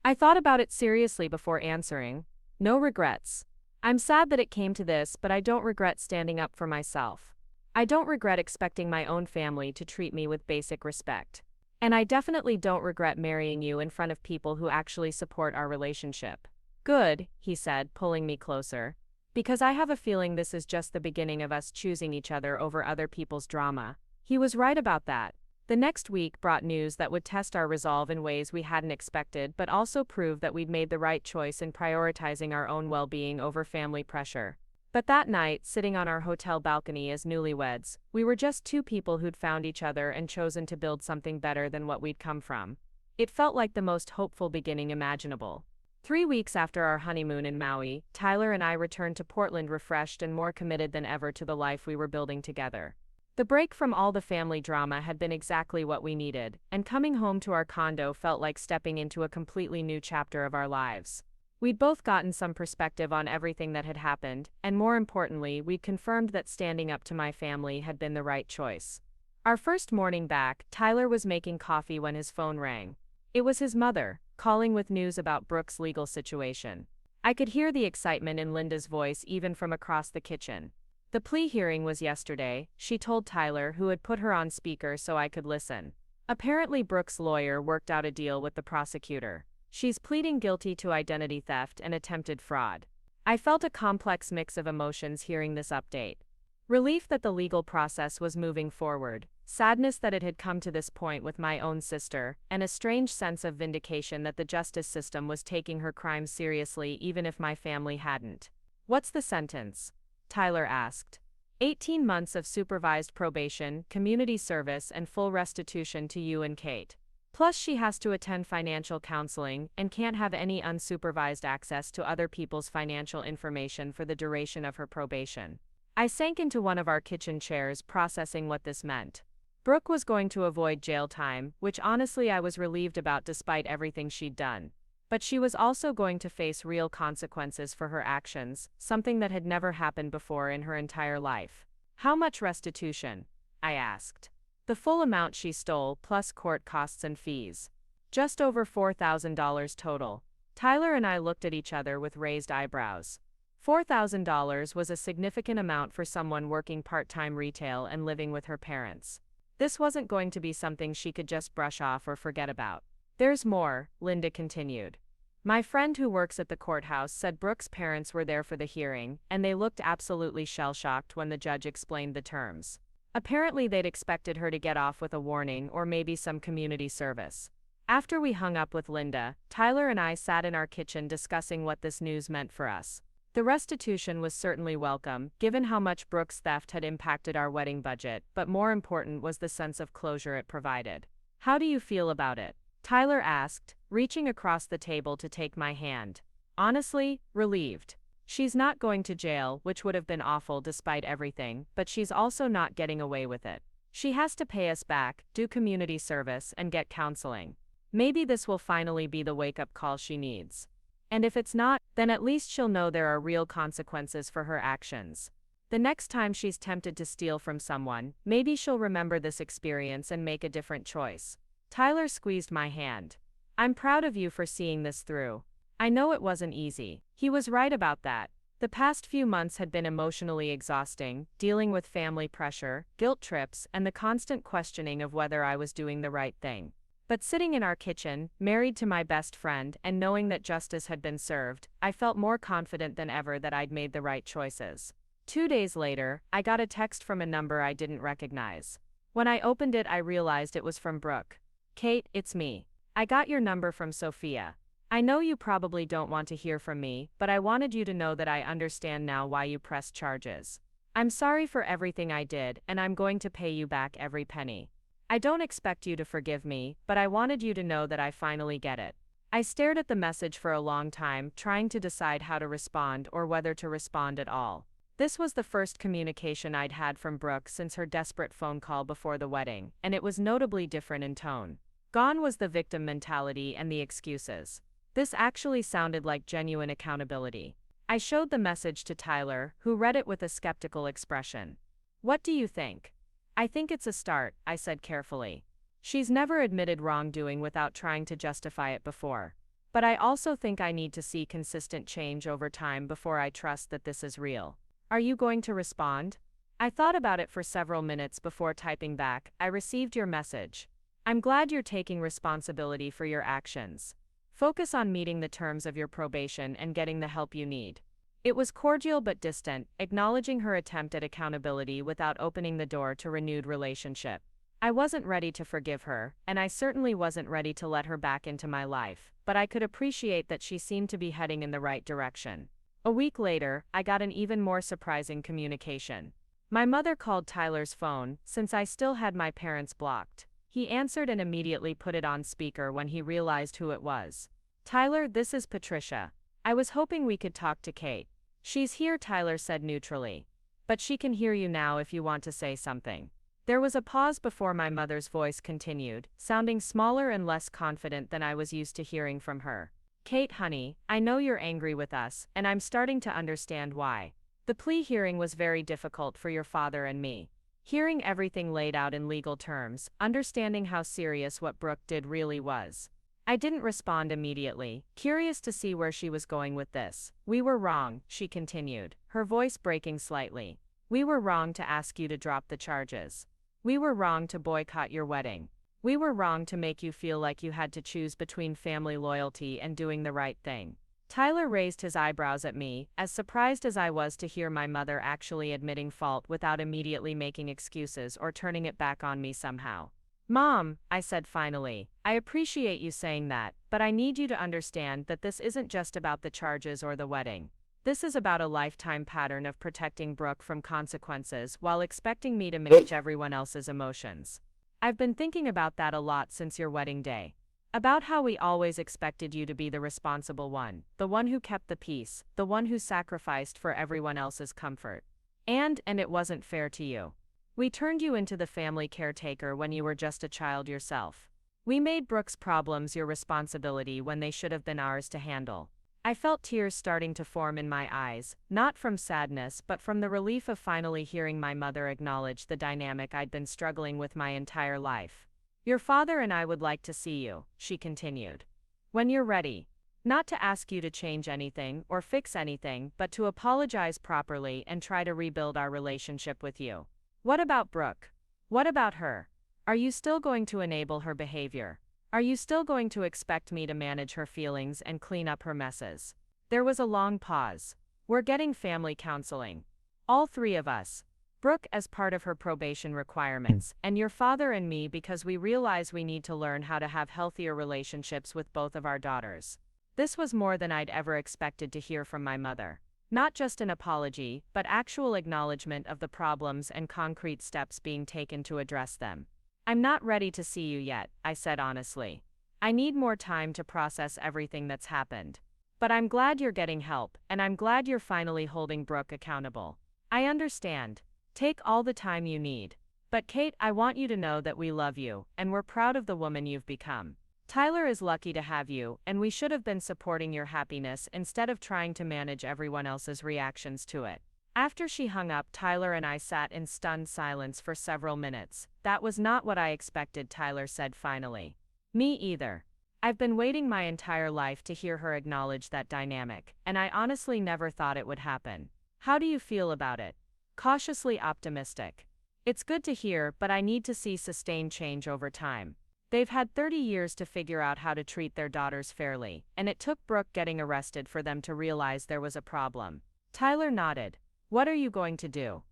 I thought about it seriously before answering. No regrets. I'm sad that it came to this, but I don't regret standing up for myself. I don't regret expecting my own family to treat me with basic respect. And I definitely don't regret marrying you in front of people who actually support our relationship. "Good," he said, pulling me closer. "Because I have a feeling this is just the beginning of us choosing each other over other people's drama." He was right about that. The next week brought news that would test our resolve in ways we hadn't expected, but also prove that we'd made the right choice in prioritizing our own well-being over family pressure. But that night, sitting on our hotel balcony as newlyweds, we were just two people who'd found each other and chosen to build something better than what we'd come from. It felt like the most hopeful beginning imaginable. 3 weeks after our honeymoon in Maui, Tyler and I returned to Portland refreshed and more committed than ever to the life we were building together. The break from all the family drama had been exactly what we needed, and coming home to our condo felt like stepping into a completely new chapter of our lives. We'd both gotten some perspective on everything that had happened, and more importantly, we'd confirmed that standing up to my family had been the right choice. Our first morning back, Tyler was making coffee when his phone rang. It was his mother, calling with news about Brooke's legal situation. I could hear the excitement in Linda's voice even from across the kitchen. "The plea hearing was yesterday," she told Tyler, who had put her on speaker so I could listen. "Apparently Brooke's lawyer worked out a deal with the prosecutor. She's pleading guilty to identity theft and attempted fraud." I felt a complex mix of emotions hearing this update. Relief that the legal process was moving forward, sadness that it had come to this point with my own sister, and a strange sense of vindication that the justice system was taking her crimes seriously even if my family hadn't. "What's the sentence?" Tyler asked. 18 months of supervised probation, community service, and full restitution to you and Cate. Plus she has to attend financial counseling and can't have any unsupervised access to other people's financial information for the duration of her probation." I sank into one of our kitchen chairs, processing what this meant. Brooke was going to avoid jail time, which honestly I was relieved about despite everything she'd done. But she was also going to face real consequences for her actions, something that had never happened before in her entire life. "How much restitution?" I asked. "The full amount she stole, plus court costs and fees. Just over $4,000 total." Tyler and I looked at each other with raised eyebrows. $4,000 was a significant amount for someone working part-time retail and living with her parents. This wasn't going to be something she could just brush off or forget about. "There's more," Linda continued. "My friend who works at the courthouse said Brooke's parents were there for the hearing, and they looked absolutely shell-shocked when the judge explained the terms. Apparently they'd expected her to get off with a warning or maybe some community service." After we hung up with Linda, Tyler and I sat in our kitchen discussing what this news meant for us. The restitution was certainly welcome, given how much Brooke's theft had impacted our wedding budget, but more important was the sense of closure it provided. "How do you feel about it?" Tyler asked, reaching across the table to take my hand. "Honestly, relieved." She's not going to jail, which would have been awful despite everything, but she's also not getting away with it. She has to pay us back, do community service, and get counseling. Maybe this will finally be the wake-up call she needs. And if it's not, then at least she'll know there are real consequences for her actions. The next time she's tempted to steal from someone, maybe she'll remember this experience and make a different choice. Tyler squeezed my hand. I'm proud of you for seeing this through. I know it wasn't easy. He was right about that. The past few months had been emotionally exhausting, dealing with family pressure, guilt trips, and the constant questioning of whether I was doing the right thing. But sitting in our kitchen, married to my best friend, and knowing that justice had been served, I felt more confident than ever that I'd made the right choices. 2 days later, I got a text from a number I didn't recognize. When I opened it, I realized it was from Brooke. Cate, it's me. I got your number from Sophia. I know you probably don't want to hear from me, but I wanted you to know that I understand now why you pressed charges. I'm sorry for everything I did, and I'm going to pay you back every penny. I don't expect you to forgive me, but I wanted you to know that I finally get it. I stared at the message for a long time, trying to decide how to respond or whether to respond at all. This was the first communication I'd had from Brooke since her desperate phone call before the wedding, and it was notably different in tone. Gone was the victim mentality and the excuses. This actually sounded like genuine accountability. I showed the message to Tyler, who read it with a skeptical expression. What do you think? I think it's a start, I said carefully. She's never admitted wrongdoing without trying to justify it before. But I also think I need to see consistent change over time before I trust that this is real. Are you going to respond? I thought about it for several minutes before typing back. I received your message. I'm glad you're taking responsibility for your actions. Focus on meeting the terms of your probation and getting the help you need. It was cordial but distant, acknowledging her attempt at accountability without opening the door to renewed relationship. I wasn't ready to forgive her, and I certainly wasn't ready to let her back into my life, but I could appreciate that she seemed to be heading in the right direction. A week later, I got an even more surprising communication. My mother called Tyler's phone, since I still had my parents blocked. He answered and immediately put it on speaker when he realized who it was. Tyler, this is Patricia. I was hoping we could talk to Cate. She's here, Tyler said neutrally. But she can hear you now if you want to say something. There was a pause before my mother's voice continued, sounding smaller and less confident than I was used to hearing from her. Cate, honey, I know you're angry with us, and I'm starting to understand why. The plea hearing was very difficult for your father and me. Hearing everything laid out in legal terms, understanding how serious what Brooke did really was. I didn't respond immediately, curious to see where she was going with this. We were wrong, she continued, her voice breaking slightly. We were wrong to ask you to drop the charges. We were wrong to boycott your wedding. We were wrong to make you feel like you had to choose between family loyalty and doing the right thing. Tyler raised his eyebrows at me, as surprised as I was to hear my mother actually admitting fault without immediately making excuses or turning it back on me somehow. Mom, I said finally, I appreciate you saying that, but I need you to understand that this isn't just about the charges or the wedding. This is about a lifetime pattern of protecting Brooke from consequences while expecting me to manage everyone else's emotions. I've been thinking about that a lot since your wedding day. About how we always expected you to be the responsible one, the one who kept the peace, the one who sacrificed for everyone else's comfort. And it wasn't fair to you. We turned you into the family caretaker when you were just a child yourself. We made Brooke's problems your responsibility when they should have been ours to handle. I felt tears starting to form in my eyes, not from sadness but from the relief of finally hearing my mother acknowledge the dynamic I'd been struggling with my entire life. Your father and I would like to see you, she continued. When you're ready. Not to ask you to change anything or fix anything, but to apologize properly and try to rebuild our relationship with you. What about Brooke? What about her? Are you still going to enable her behavior? Are you still going to expect me to manage her feelings and clean up her messes? There was a long pause. We're getting family counseling. All three of us. Brooke as part of her probation requirements, and your father and me because we realize we need to learn how to have healthier relationships with both of our daughters. This was more than I'd ever expected to hear from my mother. Not just an apology, but actual acknowledgement of the problems and concrete steps being taken to address them. I'm not ready to see you yet, I said honestly. I need more time to process everything that's happened. But I'm glad you're getting help, and I'm glad you're finally holding Brooke accountable. I understand. Take all the time you need. But Cate, I want you to know that we love you, and we're proud of the woman you've become. Tyler is lucky to have you, and we should have been supporting your happiness instead of trying to manage everyone else's reactions to it. After she hung up, Tyler and I sat in stunned silence for several minutes. That was not what I expected, Tyler said finally. Me either. I've been waiting my entire life to hear her acknowledge that dynamic, and I honestly never thought it would happen. How do you feel about it? Cautiously optimistic. It's good to hear, but I need to see sustained change over time. They've had 30 years to figure out how to treat their daughters fairly, and it took Brooke getting arrested for them to realize there was a problem. Tyler nodded. What are you going to do?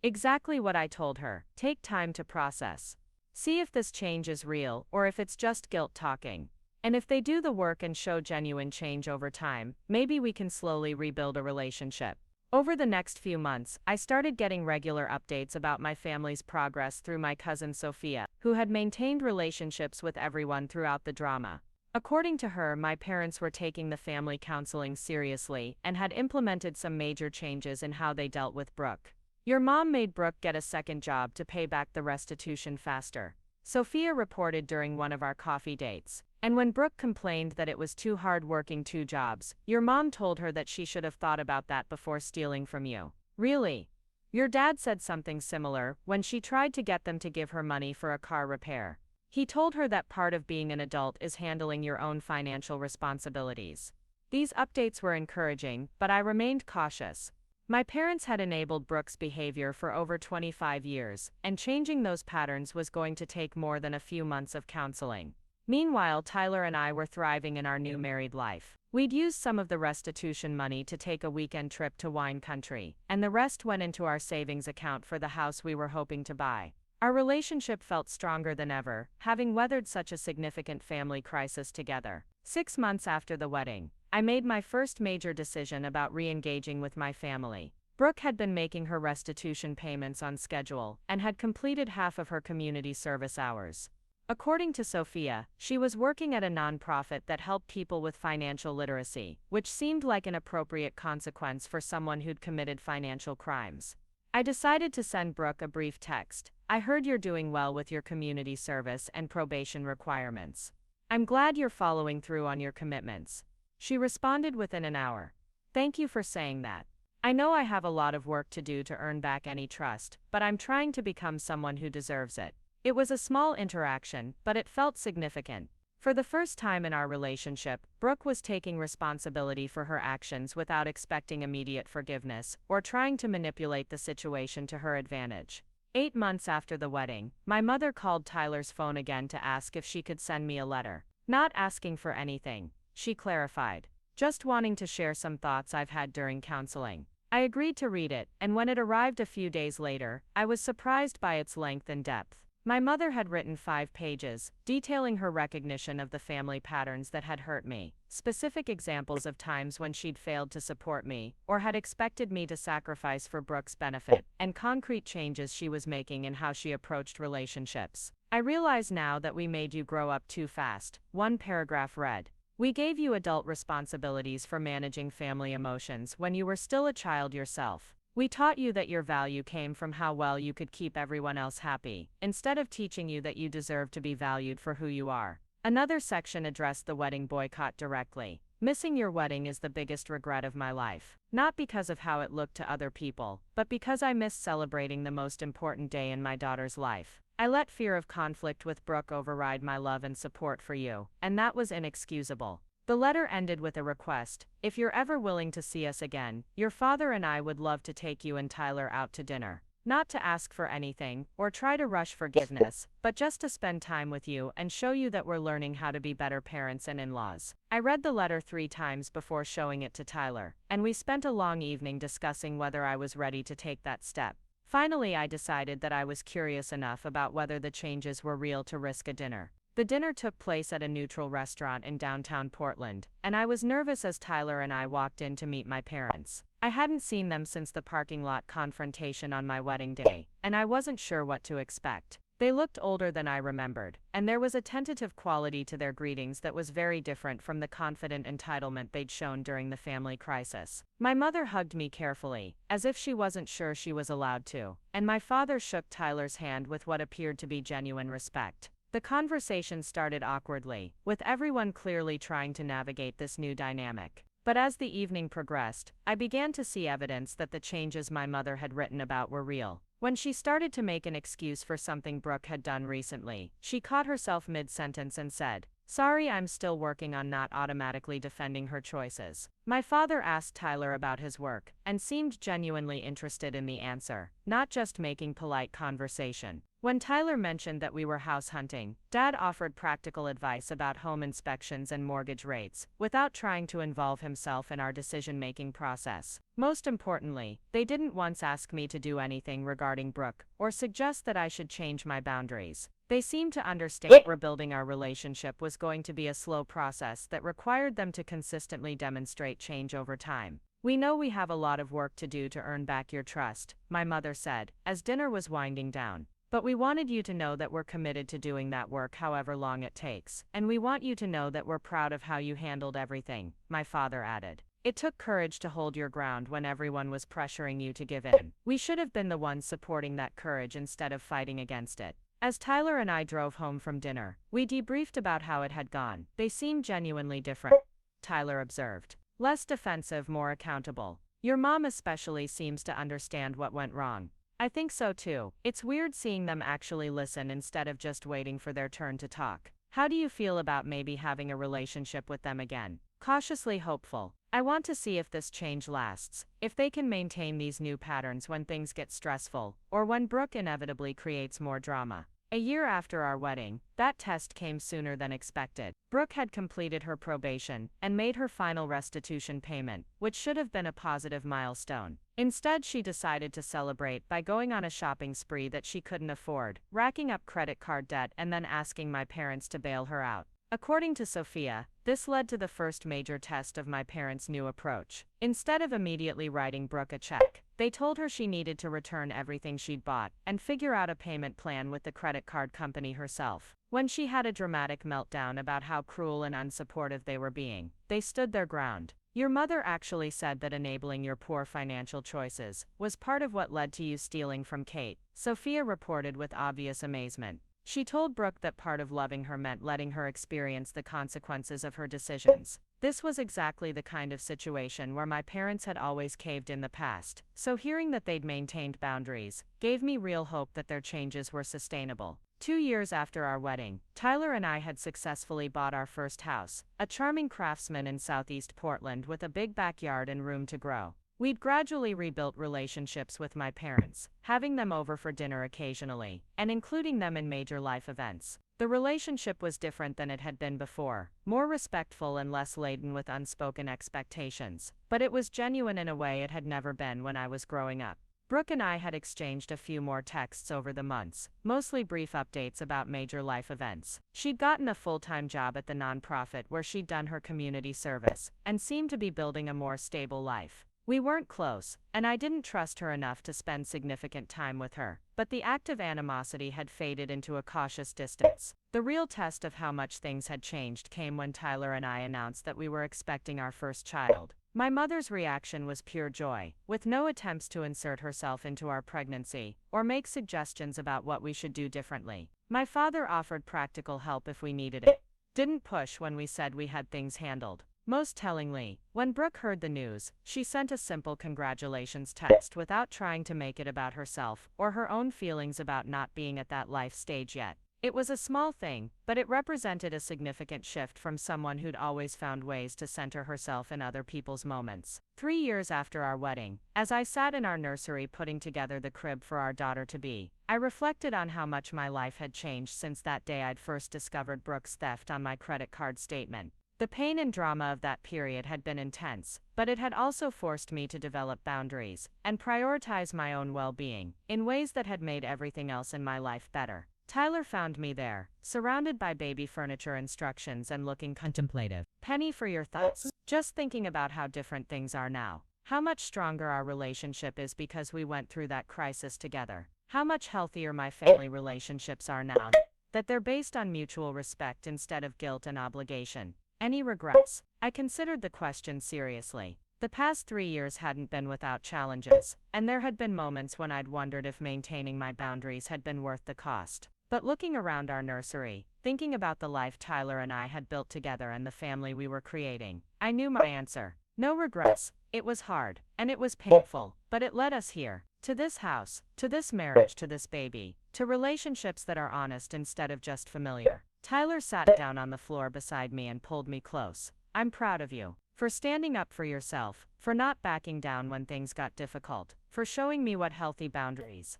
Exactly what I told her. Take time to process. See if this change is real, or if it's just guilt talking. And if they do the work and show genuine change over time, maybe we can slowly rebuild a relationship. Over the next few months, I started getting regular updates about my family's progress through my cousin Sophia, who had maintained relationships with everyone throughout the drama. According to her, my parents were taking the family counseling seriously and had implemented some major changes in how they dealt with Brooke. Your mom made Brooke get a second job to pay back the restitution faster, Sophia reported during one of our coffee dates. And when Brooke complained that it was too hard working 2 jobs, your mom told her that she should have thought about that before stealing from you. Really? Your dad said something similar when she tried to get them to give her money for a car repair. He told her that part of being an adult is handling your own financial responsibilities. These updates were encouraging, but I remained cautious. My parents had enabled Brooke's behavior for over 25 years, and changing those patterns was going to take more than a few months of counseling. Meanwhile, Tyler and I were thriving in our new married life. We'd used some of the restitution money to take a weekend trip to wine country, and the rest went into our savings account for the house we were hoping to buy. Our relationship felt stronger than ever, having weathered such a significant family crisis together. 6 months after the wedding, I made my first major decision about re-engaging with my family. Brooke had been making her restitution payments on schedule and had completed half of her community service hours. According to Sophia, she was working at a nonprofit that helped people with financial literacy, which seemed like an appropriate consequence for someone who'd committed financial crimes. I decided to send Brooke a brief text. I heard you're doing well with your community service and probation requirements. I'm glad you're following through on your commitments. She responded within an hour. Thank you for saying that. I know I have a lot of work to do to earn back any trust, but I'm trying to become someone who deserves it. It was a small interaction, but it felt significant. For the first time in our relationship, Brooke was taking responsibility for her actions without expecting immediate forgiveness or trying to manipulate the situation to her advantage. 8 months after the wedding, my mother called Tyler's phone again to ask if she could send me a letter. Not asking for anything, she clarified. Just wanting to share some thoughts I've had during counseling. I agreed to read it, and when it arrived a few days later, I was surprised by its length and depth. My mother had written 5 pages, detailing her recognition of the family patterns that had hurt me, specific examples of times when she'd failed to support me, or had expected me to sacrifice for Brooke's benefit, and concrete changes she was making in how she approached relationships. I realize now that we made you grow up too fast, one paragraph read. We gave you adult responsibilities for managing family emotions when you were still a child yourself. We taught you that your value came from how well you could keep everyone else happy, instead of teaching you that you deserve to be valued for who you are. Another section addressed the wedding boycott directly. Missing your wedding is the biggest regret of my life. Not because of how it looked to other people, but because I missed celebrating the most important day in my daughter's life. I let fear of conflict with Brooke override my love and support for you, and that was inexcusable. The letter ended with a request. If you're ever willing to see us again, your father and I would love to take you and Tyler out to dinner. Not to ask for anything, or try to rush forgiveness, but just to spend time with you and show you that we're learning how to be better parents and in-laws. I read the letter 3 times before showing it to Tyler, and we spent a long evening discussing whether I was ready to take that step. Finally, I decided that I was curious enough about whether the changes were real to risk a dinner. The dinner took place at a neutral restaurant in downtown Portland, and I was nervous as Tyler and I walked in to meet my parents. I hadn't seen them since the parking lot confrontation on my wedding day, and I wasn't sure what to expect. They looked older than I remembered, and there was a tentative quality to their greetings that was very different from the confident entitlement they'd shown during the family crisis. My mother hugged me carefully, as if she wasn't sure she was allowed to, and my father shook Tyler's hand with what appeared to be genuine respect. The conversation started awkwardly, with everyone clearly trying to navigate this new dynamic. But as the evening progressed, I began to see evidence that the changes my mother had written about were real. When she started to make an excuse for something Brooke had done recently, she caught herself mid-sentence and said, "Sorry, I'm still working on not automatically defending her choices." My father asked Tyler about his work, and seemed genuinely interested in the answer, not just making polite conversation. When Tyler mentioned that we were house hunting, Dad offered practical advice about home inspections and mortgage rates, without trying to involve himself in our decision-making process. Most importantly, they didn't once ask me to do anything regarding Brooke, or suggest that I should change my boundaries. They seemed to understand rebuilding our relationship was going to be a slow process that required them to consistently demonstrate change over time. "We know we have a lot of work to do to earn back your trust," my mother said, as dinner was winding down. "But we wanted you to know that we're committed to doing that work however long it takes, and we want you to know that we're proud of how you handled everything," my father added. "It took courage to hold your ground when everyone was pressuring you to give in. We should have been the ones supporting that courage instead of fighting against it." As Tyler and I drove home from dinner, we debriefed about how it had gone. "They seem genuinely different," Tyler observed. "Less defensive, more accountable. Your mom especially seems to understand what went wrong." "I think so too. It's weird seeing them actually listen instead of just waiting for their turn to talk." "How do you feel about maybe having a relationship with them again?" "Cautiously hopeful. I want to see if this change lasts, if they can maintain these new patterns when things get stressful, or when Brooke inevitably creates more drama." A year after our wedding, that test came sooner than expected. Brooke had completed her probation and made her final restitution payment, which should have been a positive milestone. Instead, she decided to celebrate by going on a shopping spree that she couldn't afford, racking up credit card debt and then asking my parents to bail her out. According to Sophia, this led to the first major test of my parents' new approach. Instead of immediately writing Brooke a check, they told her she needed to return everything she'd bought and figure out a payment plan with the credit card company herself. When she had a dramatic meltdown about how cruel and unsupportive they were being, they stood their ground. "Your mother actually said that enabling your poor financial choices was part of what led to you stealing from Cate," Sophia reported with obvious amazement. She told Brooke that part of loving her meant letting her experience the consequences of her decisions. This was exactly the kind of situation where my parents had always caved in the past, so hearing that they'd maintained boundaries gave me real hope that their changes were sustainable. 2 years after our wedding, Tyler and I had successfully bought our first house, a charming craftsman in southeast Portland with a big backyard and room to grow. We'd gradually rebuilt relationships with my parents, having them over for dinner occasionally, and including them in major life events. The relationship was different than it had been before, more respectful and less laden with unspoken expectations, but it was genuine in a way it had never been when I was growing up. Brooke and I had exchanged a few more texts over the months, mostly brief updates about major life events. She'd gotten a full-time job at the nonprofit where she'd done her community service, and seemed to be building a more stable life. We weren't close, and I didn't trust her enough to spend significant time with her, but the active animosity had faded into a cautious distance. The real test of how much things had changed came when Tyler and I announced that we were expecting our first child. My mother's reaction was pure joy, with no attempts to insert herself into our pregnancy, or make suggestions about what we should do differently. My father offered practical help if we needed it. Didn't push when we said we had things handled. Most tellingly, when Brooke heard the news, she sent a simple congratulations text without trying to make it about herself or her own feelings about not being at that life stage yet. It was a small thing, but it represented a significant shift from someone who'd always found ways to center herself in other people's moments. 3 years after our wedding, as I sat in our nursery putting together the crib for our daughter-to-be, I reflected on how much my life had changed since that day I'd first discovered Brooke's theft on my credit card statement. The pain and drama of that period had been intense, but it had also forced me to develop boundaries and prioritize my own well-being in ways that had made everything else in my life better. Tyler found me there, surrounded by baby furniture instructions and looking contemplative. "Penny, for your thoughts?" "Just thinking about how different things are now. How much stronger our relationship is because we went through that crisis together. how much healthier my family relationships are now. That they're based on mutual respect instead of guilt and obligation. Any regrets? I considered the question seriously. The past 3 years hadn't been without challenges, and there had been moments when I'd wondered if maintaining my boundaries had been worth the cost. But looking around our nursery, thinking about the life Tyler and I had built together and the family we were creating, I knew my answer. No regrets. It was hard, and it was painful, but it led us here. To this house, to this marriage, to this baby, to relationships that are honest instead of just familiar. Tyler sat down on the floor beside me and pulled me close. I'm proud of you. For standing up for yourself, for not backing down when things got difficult, for showing me what healthy boundaries.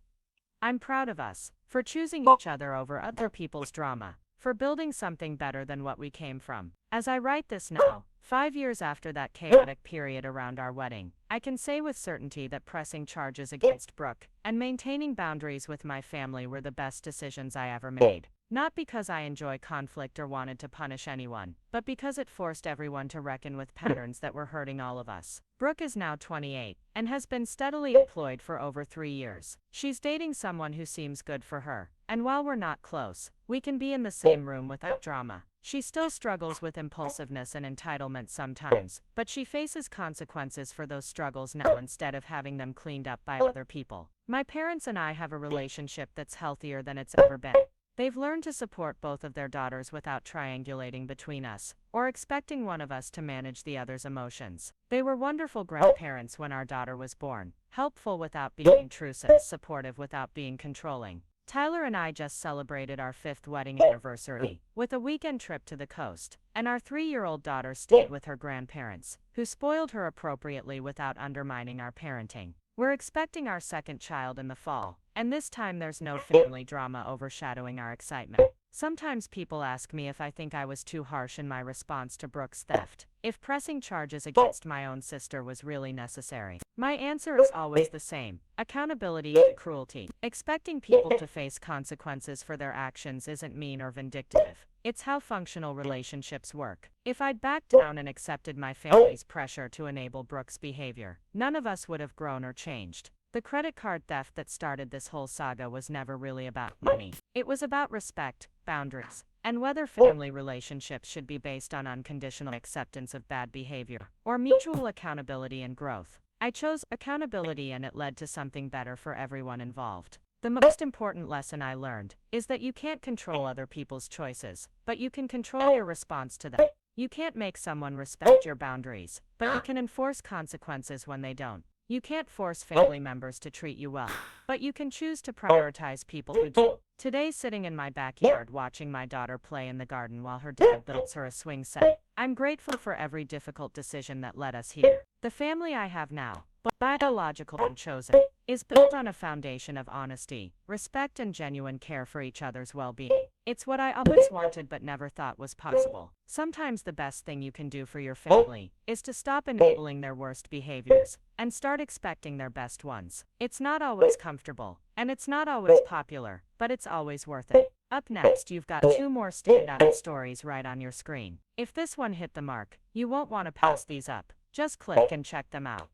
I'm proud of us, for choosing each other over other people's drama, for building something better than what we came from. As I write this now, 5 years after that chaotic period around our wedding, I can say with certainty that pressing charges against Brooke and maintaining boundaries with my family were the best decisions I ever made. Not because I enjoy conflict or wanted to punish anyone, but because it forced everyone to reckon with patterns that were hurting all of us. Brooke is now 28 and has been steadily employed for over 3 years. She's dating someone who seems good for her, and while we're not close, we can be in the same room without drama. She still struggles with impulsiveness and entitlement sometimes, but she faces consequences for those struggles now instead of having them cleaned up by other people. My parents and I have a relationship that's healthier than it's ever been. They've learned to support both of their daughters without triangulating between us, or expecting one of us to manage the other's emotions. They were wonderful grandparents when our daughter was born, helpful without being intrusive, supportive without being controlling. Tyler and I just celebrated our 5th wedding anniversary, with a weekend trip to the coast, and our 3-year-old daughter stayed with her grandparents, who spoiled her appropriately without undermining our parenting. We're expecting our 2nd child in the fall, and this time there's no family drama overshadowing our excitement. Sometimes people ask me if I think I was too harsh in my response to Brooke's theft, if pressing charges against my own sister was really necessary. My answer is always the same: accountability and cruelty. Expecting people to face consequences for their actions isn't mean or vindictive. It's how functional relationships work. If I'd backed down and accepted my family's pressure to enable Brooke's behavior, none of us would have grown or changed. The credit card theft that started this whole saga was never really about money. It was about respect, boundaries, and whether family relationships should be based on unconditional acceptance of bad behavior or mutual accountability and growth. I chose accountability, and it led to something better for everyone involved. The most important lesson I learned is that you can't control other people's choices, but you can control your response to them. You can't make someone respect your boundaries, but you can enforce consequences when they don't. You can't force family members to treat you well, but you can choose to prioritize people who do. Today, sitting in my backyard watching my daughter play in the garden while her dad builds her a swing set, I'm grateful for every difficult decision that led us here. The family I have now, biological and chosen, is built on a foundation of honesty, respect, and genuine care for each other's well-being. It's what I always wanted but never thought was possible. Sometimes the best thing you can do for your family is to stop enabling their worst behaviors and start expecting their best ones. It's not always comfortable, and it's not always popular, but it's always worth it. Up next, you've got 2 more standout stories right on your screen. If this one hit the mark, you won't want to pass these up. Just click and check them out.